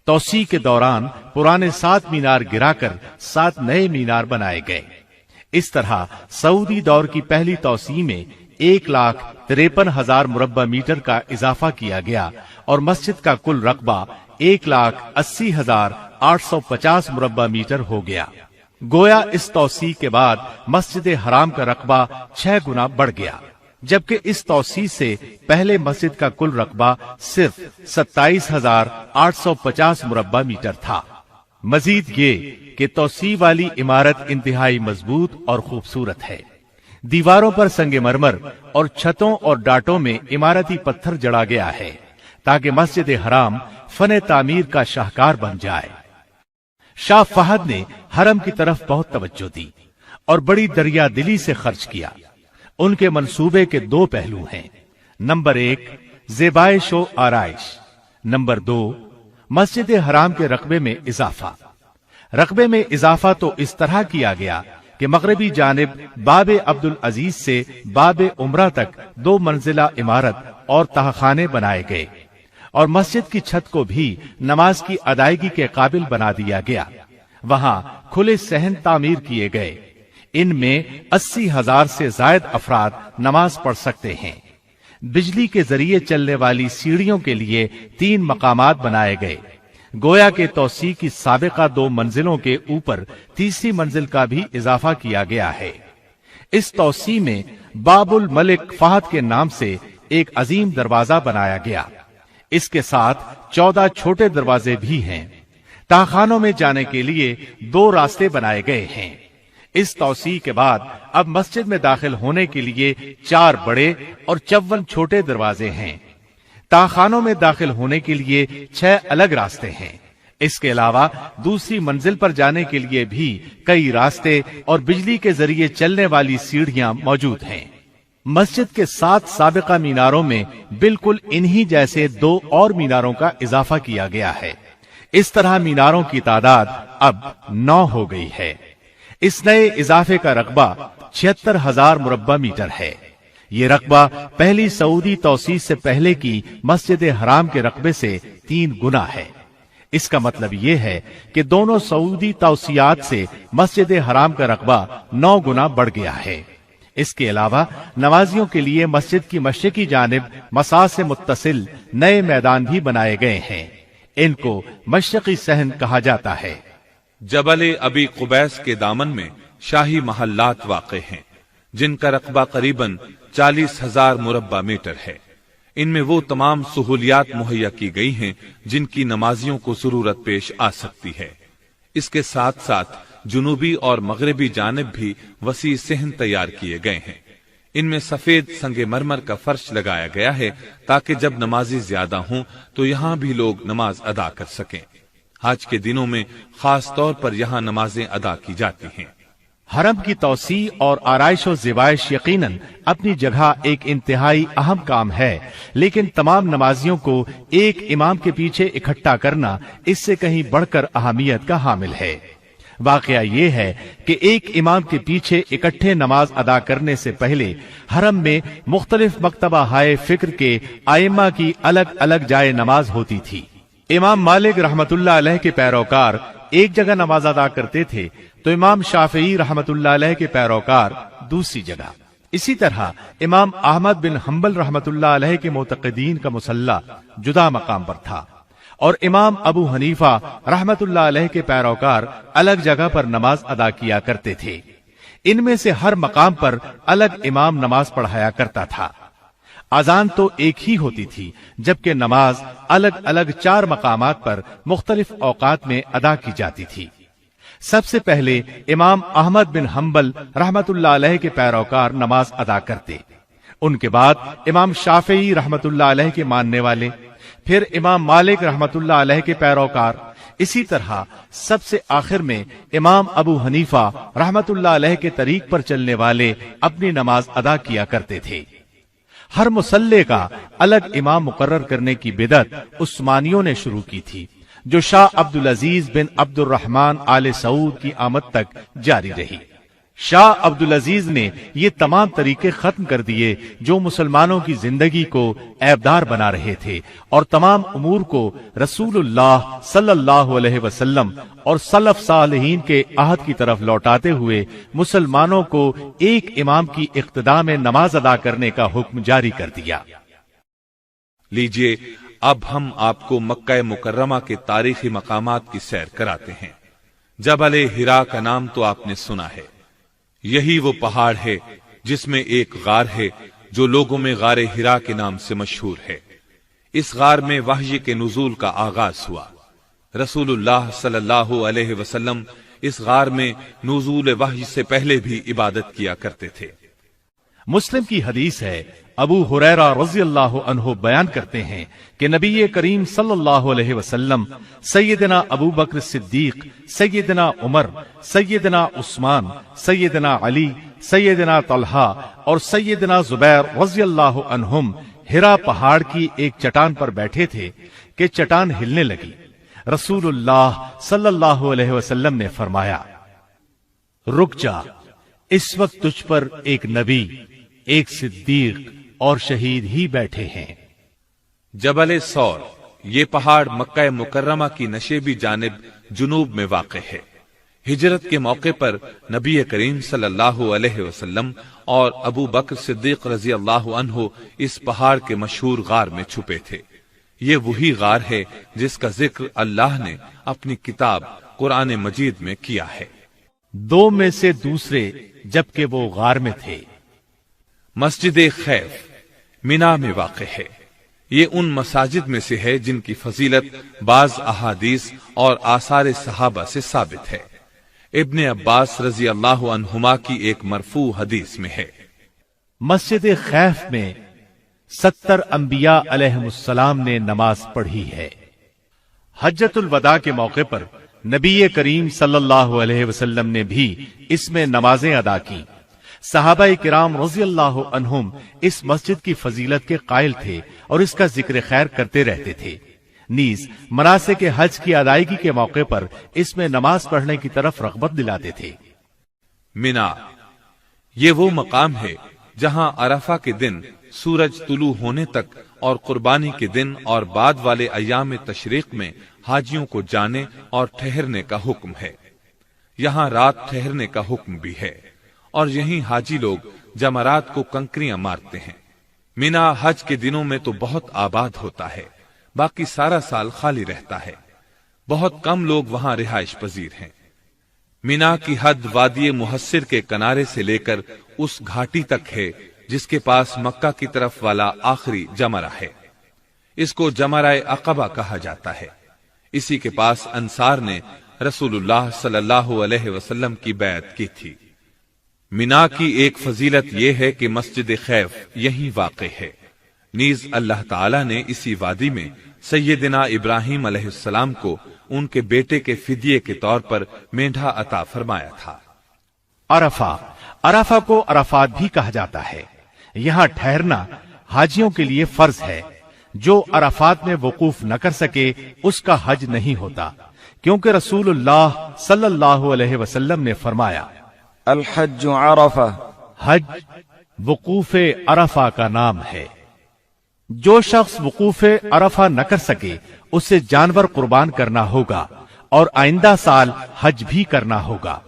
توسیع کے دوران پرانے 7 مینار گرا کر 7 نئے مینار بنائے گئے۔ اس طرح سعودی دور کی پہلی توسیع میں 1,53,000 مربع میٹر کا اضافہ کیا گیا اور مسجد کا کل رقبہ 1,80,850 مربع میٹر ہو گیا۔ گویا اس توسیع کے بعد مسجد حرام کا رقبہ 6 گنا بڑھ گیا، جبکہ اس توسیع سے پہلے مسجد کا کل رقبہ صرف 27,850 مربع میٹر تھا۔ مزید یہ کہ توسیع والی عمارت انتہائی مضبوط اور خوبصورت ہے۔ دیواروں پر سنگ مرمر اور چھتوں اور ڈاٹوں میں عمارتی پتھر جڑا گیا ہے تاکہ مسجد حرام فن تعمیر کا شاہکار بن جائے۔ شاہ فہد نے حرم کی طرف بہت توجہ دی اور بڑی دریا دلی سے خرچ کیا۔ ان کے منصوبے کے 2 پہلو ہیں، نمبر 1 زیبائش و آرائش، نمبر 2 مسجد حرام کے رقبے میں اضافہ۔ رقبے میں اضافہ تو اس طرح کیا گیا کہ مغربی جانب باب عبدالعزیز سے باب عمرہ تک 2 منزلہ عمارت اور تہخانے بنائے گئے اور مسجد کی چھت کو بھی نماز کی ادائیگی کے قابل بنا دیا گیا۔ وہاں کھلے صحن تعمیر کیے گئے، ان میں 80,000 سے زائد افراد نماز پڑھ سکتے ہیں۔ بجلی کے ذریعے چلنے والی سیڑھیوں کے لیے 3 مقامات بنائے گئے۔ گویا کے توسیع کی سابقہ 2 منزلوں کے اوپر تیسری منزل کا بھی اضافہ کیا گیا ہے۔ اس توسیع میں باب الملک فہد کے نام سے ایک عظیم دروازہ بنایا گیا۔ اس کے ساتھ 14 چھوٹے دروازے بھی ہیں۔ تہخانوں میں جانے کے لیے 2 راستے بنائے گئے ہیں۔ اس توسیع کے بعد اب مسجد میں داخل ہونے کے لیے 4 بڑے اور 54 چھوٹے دروازے ہیں۔ تہخانوں میں داخل ہونے کے لیے 6 الگ راستے ہیں۔ اس کے علاوہ دوسری منزل پر جانے کے لیے بھی کئی راستے اور بجلی کے ذریعے چلنے والی سیڑھیاں موجود ہیں۔ مسجد کے 7 سابقہ میناروں میں بالکل انہی جیسے 2 اور میناروں کا اضافہ کیا گیا ہے۔ اس طرح میناروں کی تعداد اب 9 ہو گئی ہے۔ اس نئے اضافے کا رقبہ 76,000 مربع میٹر ہے۔ یہ رقبہ پہلی سعودی توسیع سے پہلے کی مسجد حرام کے رقبے سے 3 گنا ہے۔ اس کا مطلب یہ ہے کہ دونوں سعودی توسیعات سے مسجد حرام کا رقبہ 9 گنا بڑھ گیا ہے۔ اس کے علاوہ نمازیوں کے لیے مسجد کی مشرقی جانب مساح سے متصل نئے میدان بھی بنائے گئے ہیں۔ ان کو مشرقی صحن کہا جاتا ہے۔ جبل ابی قبیس کے دامن میں شاہی محلات واقع ہیں، جن کا رقبہ قریباً 40,000 مربع میٹر ہے۔ ان میں وہ تمام سہولیات مہیا کی گئی ہیں جن کی نمازیوں کو ضرورت پیش آ سکتی ہے۔ اس کے ساتھ ساتھ جنوبی اور مغربی جانب بھی وسیع صحن تیار کیے گئے ہیں۔ ان میں سفید سنگ مرمر کا فرش لگایا گیا ہے تاکہ جب نمازی زیادہ ہوں تو یہاں بھی لوگ نماز ادا کر سکیں۔ حج کے دنوں میں خاص طور پر یہاں نمازیں ادا کی جاتی ہیں۔ حرم کی توسیع اور آرائش و زیبائش یقیناً اپنی جگہ ایک انتہائی اہم کام ہے، لیکن تمام نمازیوں کو ایک امام کے پیچھے اکٹھا کرنا اس سے کہیں بڑھ کر اہمیت کا حامل ہے۔ واقعہ یہ ہے کہ ایک امام کے پیچھے اکٹھے نماز ادا کرنے سے پہلے حرم میں مختلف مکتبہ ہائے فکر کے ائمہ کی الگ الگ جائے نماز ہوتی تھی۔ امام مالک رحمت اللہ علیہ کے پیروکار ایک جگہ نماز ادا کرتے تھے تو امام شافعی رحمت اللہ علیہ کے پیروکار دوسری جگہ۔ اسی طرح امام احمد بن حنبل رحمت اللہ علیہ کے معتقدین کا مصلی جدا مقام پر تھا، اور امام ابو حنیفہ رحمت اللہ علیہ کے پیروکار الگ جگہ پر نماز ادا کیا کرتے تھے۔ ان میں سے ہر مقام پر الگ امام نماز پڑھایا کرتا تھا۔ اذان تو ایک ہی ہوتی تھی، جبکہ نماز الگ الگ 4 مقامات پر مختلف اوقات میں ادا کی جاتی تھی۔ سب سے پہلے امام احمد بن حنبل رحمت اللہ علیہ کے پیروکار نماز ادا کرتے، ان کے بعد امام شافعی رحمت اللہ علیہ کے ماننے والے، پھر امام مالک رحمت اللہ علیہ کے پیروکار، اسی طرح سب سے آخر میں امام ابو حنیفہ رحمت اللہ علیہ کے طریق پر چلنے والے اپنی نماز ادا کیا کرتے تھے۔ ہر مصلی کا الگ امام مقرر کرنے کی بدعت عثمانیوں نے شروع کی تھی، جو شاہ عبدالعزیز بن عبد الرحمن آل سعود کی آمد تک جاری رہی۔ شاہ عبدالعزیز نے یہ تمام طریقے ختم کر دیے جو مسلمانوں کی زندگی کو عیبدار بنا رہے تھے، اور تمام امور کو رسول اللہ صلی اللہ علیہ وسلم اور سلف صالحین کے عہد کی طرف لوٹاتے ہوئے مسلمانوں کو ایک امام کی اقتداء میں نماز ادا کرنے کا حکم جاری کر دیا۔ لیجئے اب ہم آپ کو مکہ مکرمہ کے تاریخی مقامات کی سیر کراتے ہیں۔ جبل حرا کا نام تو آپ نے سنا ہے۔ یہی وہ پہاڑ ہے جس میں ایک غار ہے جو لوگوں میں غار حرا کے نام سے مشہور ہے۔ اس غار میں وحی کے نزول کا آغاز ہوا۔ رسول اللہ صلی اللہ علیہ وسلم اس غار میں نزول وحی سے پہلے بھی عبادت کیا کرتے تھے۔ مسلم کی حدیث ہے، ابو ہریرہ رضی اللہ عنہ بیان کرتے ہیں کہ نبی کریم صلی اللہ علیہ وسلم سیدنا ابو بکر صدیق، سیدنا عمر، سیدنا عثمان، سیدنا علی، سیدنا طلحہ اور سیدنا زبیر رضی اللہ عنہم حرا پہاڑ کی ایک چٹان پر بیٹھے تھے کہ چٹان ہلنے لگی۔ رسول اللہ صلی اللہ علیہ وسلم نے فرمایا، رک جا، اس وقت تجھ پر ایک نبی، ایک صدیق اور شہید ہی بیٹھے ہیں۔ جبل سور، یہ پہاڑ مکہ مکرمہ کی نشیبی جانب جنوب میں واقع ہے۔ ہجرت کے موقع پر نبی کریم صلی اللہ علیہ وسلم اور ابو بکر صدیق رضی اللہ عنہ اس پہاڑ کے مشہور غار میں چھپے تھے۔ یہ وہی غار ہے جس کا ذکر اللہ نے اپنی کتاب قرآن مجید میں کیا ہے۔ 2 میں سے دوسرے جبکہ وہ غار میں تھے۔ مسجد خیف مینا میں واقع ہے۔ یہ ان مساجد میں سے ہے جن کی فضیلت بعض احادیث اور آثار صحابہ سے ثابت ہے۔ ابن عباس رضی اللہ عنہما کی ایک مرفوع حدیث میں ہے، مسجد خیف میں 70 انبیاء علیہم السلام نے نماز پڑھی ہے۔ حجۃ الوداع کے موقع پر نبی کریم صلی اللہ علیہ وسلم نے بھی اس میں نمازیں ادا کی۔ صحابہ کرام رضی اللہ عنہم اس مسجد کی فضیلت کے قائل تھے اور اس کا ذکر خیر کرتے رہتے تھے۔ نیز مناسک حج کی ادائیگی کے موقع پر اس میں نماز پڑھنے کی طرف رغبت دلاتے تھے۔ مینا، یہ وہ مقام ہے جہاں عرفہ کے دن سورج طلوع ہونے تک اور قربانی کے دن اور بعد والے ایام تشریق میں حاجیوں کو جانے اور ٹھہرنے کا حکم ہے۔ یہاں رات ٹھہرنے کا حکم بھی ہے، اور یہیں حاجی لوگ جمرات کو کنکریاں مارتے ہیں۔ مینا حج کے دنوں میں تو بہت آباد ہوتا ہے، باقی سارا سال خالی رہتا ہے۔ بہت کم لوگ وہاں رہائش پذیر ہیں۔ مینا کی حد وادی محصر کے کنارے سے لے کر اس گھاٹی تک ہے جس کے پاس مکہ کی طرف والا آخری جمرہ ہے۔ اس کو جمرہ عقبہ کہا جاتا ہے۔ اسی کے پاس انصار نے رسول اللہ صلی اللہ علیہ وسلم کی بیعت کی تھی۔ مینا کی ایک فضیلت یہ ہے کہ مسجد خیف یہیں واقع ہے۔ نیز اللہ تعالی نے اسی وادی میں سیدنا ابراہیم علیہ السلام کو ان کے بیٹے کے فدیے کے طور پر مینڈھا عطا فرمایا تھا۔ عرفہ کو عرفات بھی کہا جاتا ہے۔ یہاں ٹھہرنا حاجیوں کے لیے فرض ہے۔ جو عرفات میں وقوف نہ کر سکے اس کا حج نہیں ہوتا، کیونکہ رسول اللہ صلی اللہ علیہ وسلم نے فرمایا، الحج عرفہ، حج وقوف عرفہ کا نام ہے۔ جو شخص وقوف عرفہ نہ کر سکے اسے جانور قربان کرنا ہوگا اور آئندہ سال حج بھی کرنا ہوگا۔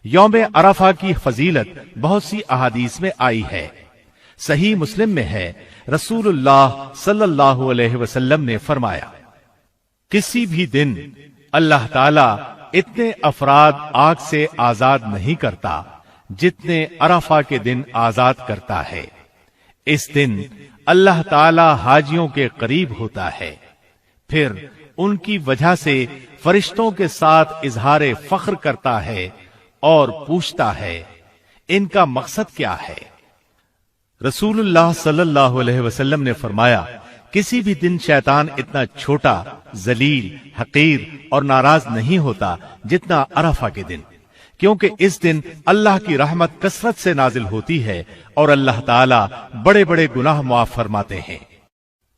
یوم عرفہ کی فضیلت بہت سی احادیث میں آئی ہے۔ صحیح مسلم میں ہے، رسول اللہ صلی اللہ علیہ وسلم نے فرمایا، کسی بھی دن اللہ تعالی اتنے افراد آگ سے آزاد نہیں کرتا جتنے عرفہ کے دن آزاد کرتا ہے۔ اس دن اللہ تعالی حاجیوں کے قریب ہوتا ہے، پھر ان کی وجہ سے فرشتوں کے ساتھ اظہار فخر کرتا ہے اور پوچھتا ہے، ان کا مقصد کیا ہے؟ رسول اللہ صلی اللہ علیہ وسلم نے فرمایا، کسی بھی دن شیطان اتنا چھوٹا، ذلیل، حقیر اور ناراض نہیں ہوتا جتنا عرفہ کے دن، کیونکہ اس دن اللہ کی رحمت کثرت سے نازل ہوتی ہے اور اللہ تعالی بڑے بڑے گناہ معاف فرماتے ہیں۔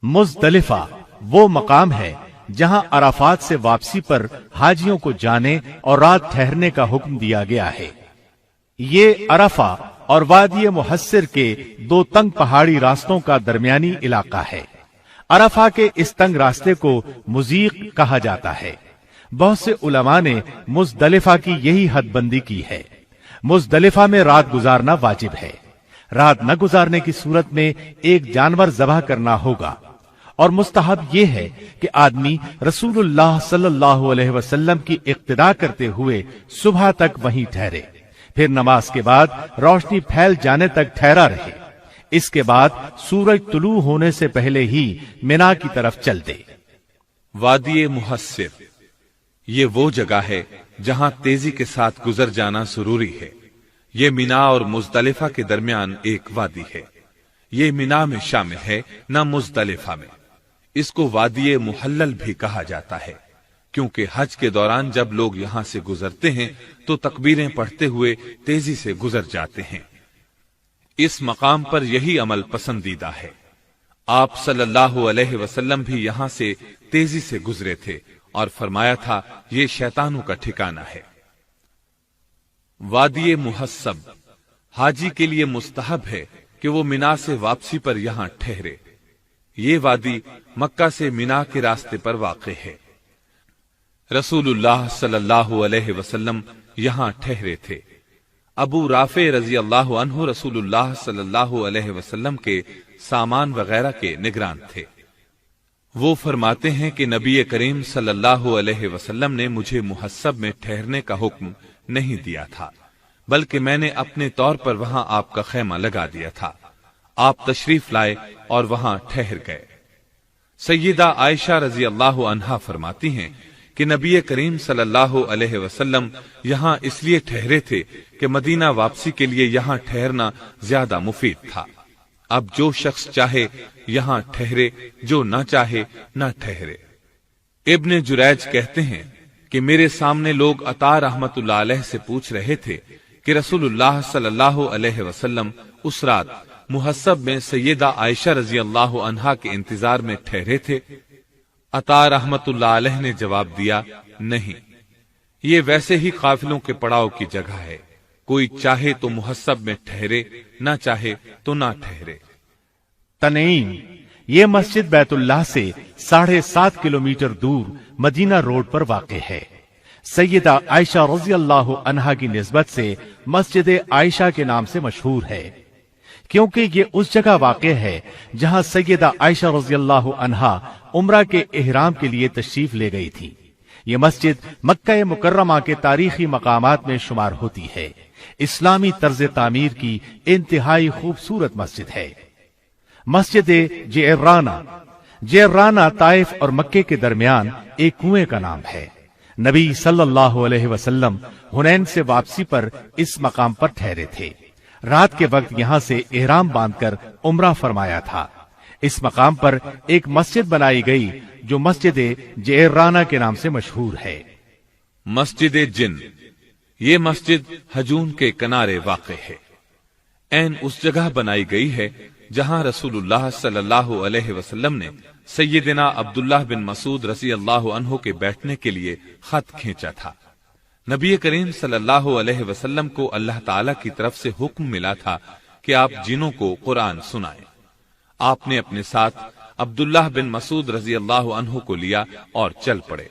مزدلفہ وہ مقام ہے جہاں عرفات سے واپسی پر حاجیوں کو جانے اور رات ٹھہرنے کا حکم دیا گیا ہے۔ یہ عرفہ اور وادی محصر کے دو تنگ پہاڑی راستوں کا درمیانی علاقہ ہے۔ عرفہ کے اس تنگ راستے کو مضیق کہا جاتا ہے۔ بہت سے علماء نے مزدلفہ کی یہی حد بندی کی ہے۔ مزدلفہ میں رات گزارنا واجب ہے۔ رات نہ گزارنے کی صورت میں ایک جانور ذبح کرنا ہوگا، اور مستحب یہ ہے کہ آدمی رسول اللہ صلی اللہ علیہ وسلم کی اقتداء کرتے ہوئے صبح تک وہیں ٹھہرے، پھر نماز کے بعد روشنی پھیل جانے تک ٹھہرا رہے۔ اس کے بعد سورج طلوع ہونے سے پہلے ہی مینا کی طرف چل دے۔ وادی محصر یہ وہ جگہ ہے جہاں تیزی کے ساتھ گزر جانا ضروری ہے۔ یہ مینا اور مزدلفہ کے درمیان ایک وادی ہے۔ یہ مینا میں شامل ہے، نہ مزدلفہ میں۔ اس کو وادی محلل بھی کہا جاتا ہے، کیونکہ حج کے دوران جب لوگ یہاں سے گزرتے ہیں تو تکبیریں پڑھتے ہوئے تیزی سے گزر جاتے ہیں۔ اس مقام پر یہی عمل پسندیدہ ہے۔ آپ صلی اللہ علیہ وسلم بھی یہاں سے تیزی سے گزرے تھے اور فرمایا تھا، یہ شیطانوں کا ٹھکانہ ہے۔ وادی محصب حاجی کے لیے مستحب ہے کہ وہ مینا سے واپسی پر یہاں ٹھہرے۔ یہ وادی مکہ سے مینا کے راستے پر واقع ہے۔ رسول اللہ صلی اللہ علیہ وسلم یہاں ٹھہرے تھے۔ ابو رافع رضی اللہ عنہ رسول اللہ صلی اللہ علیہ وسلم کے سامان وغیرہ کے نگران تھے۔ وہ فرماتے ہیں کہ نبی کریم صلی اللہ علیہ وسلم نے مجھے محصب میں ٹھہرنے کا حکم نہیں دیا تھا، بلکہ میں نے اپنے طور پر وہاں آپ کا خیمہ لگا دیا تھا۔ آپ تشریف لائے اور وہاں ٹھہر گئے۔ سیدہ عائشہ رضی اللہ عنہا فرماتی ہیں کہ نبی کریم صلی اللہ علیہ وسلم یہاں اس لیے ٹھہرے تھے کہ مدینہ واپسی کے لیے یہاں ٹھہرنا زیادہ مفید تھا۔ اب جو شخص چاہے یہاں ٹھہرے، جو نہ چاہے نہ ٹھہرے۔ ابن جریج کہتے ہیں کہ میرے سامنے لوگ عطا رحمت اللہ علیہ سے پوچھ رہے تھے کہ رسول اللہ صلی اللہ علیہ وسلم اس رات محصب میں سیدہ عائشہ رضی اللہ عنہا کے انتظار میں ٹھہرے تھے؟ عطا رحمت اللہ علیہ نے جواب دیا، نہیں، یہ ویسے ہی قافلوں کے پڑاؤ کی جگہ ہے، کوئی چاہے تو محسب میں ٹھہرے، نہ چاہے تو نہ ٹھہرے۔ تنعیم، یہ مسجد بیت اللہ سے 7.5 کلومیٹر دور مدینہ روڈ پر واقع ہے۔ سیدہ عائشہ رضی اللہ عنہا کی نسبت سے مسجد عائشہ کے نام سے مشہور ہے، کیونکہ یہ اس جگہ واقع ہے جہاں سیدہ عائشہ رضی اللہ عنہا عمرہ کے احرام کے لیے تشریف لے گئی تھی۔ یہ مسجد مکہ مکرمہ کے تاریخی مقامات میں شمار ہوتی ہے۔ اسلامی طرز تعمیر کی انتہائی خوبصورت مسجد ہے۔ مسجد جعرانہ طائف اور مکے کے درمیان ایک کنویں کا نام ہے۔ نبی صلی اللہ علیہ وسلم حنین سے واپسی پر اس مقام پر ٹھہرے تھے۔ رات کے وقت یہاں سے احرام باندھ کر عمرہ فرمایا تھا۔ اس مقام پر ایک مسجد بنائی گئی جو مسجد جعرانہ کے نام سے مشہور ہے۔ مسجد جن، یہ مسجد حجون کے کنارے واقع ہے۔ عین اس جگہ بنائی گئی ہے جہاں رسول اللہ صلی اللہ علیہ وسلم نے سیدنا عبداللہ بن مسعود رضی اللہ عنہ کے بیٹھنے کے لیے خط کھینچا تھا۔ نبی کریم صلی اللہ علیہ وسلم کو اللہ تعالی کی طرف سے حکم ملا تھا کہ آپ جنوں کو قرآن سنائیں۔ آپ نے اپنے ساتھ عبداللہ بن مسعود رضی اللہ عنہ کو لیا اور چل پڑے،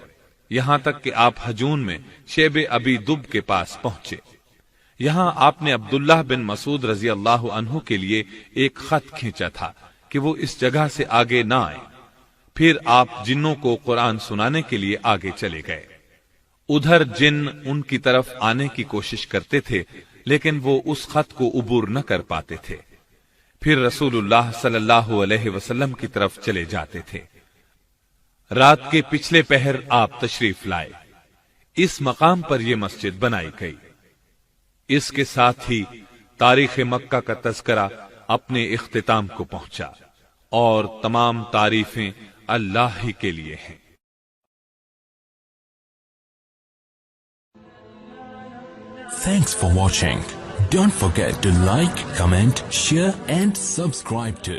یہاں تک کہ آپ حجون میں شیب ابی دب کے پاس پہنچے۔ یہاں آپ نے عبداللہ بن مسعود رضی اللہ عنہ کے لیے ایک خط کھینچا تھا کہ وہ اس جگہ سے آگے نہ آئے۔ پھر آپ جنوں کو قرآن سنانے کے لیے آگے چلے گئے۔ ادھر جن ان کی طرف آنے کی کوشش کرتے تھے، لیکن وہ اس خط کو عبور نہ کر پاتے تھے۔ پھر رسول اللہ صلی اللہ علیہ وسلم کی طرف چلے جاتے تھے۔ رات کے پچھلے پہر آپ تشریف لائے۔ اس مقام پر یہ مسجد بنائی گئی۔ اس کے ساتھ ہی تاریخ مکہ کا تذکرہ اپنے اختتام کو پہنچا، اور تمام تعریفیں اللہ ہی کے لیے ہیں۔ Thanks for watching. Don't forget to like, comment, share and subscribe to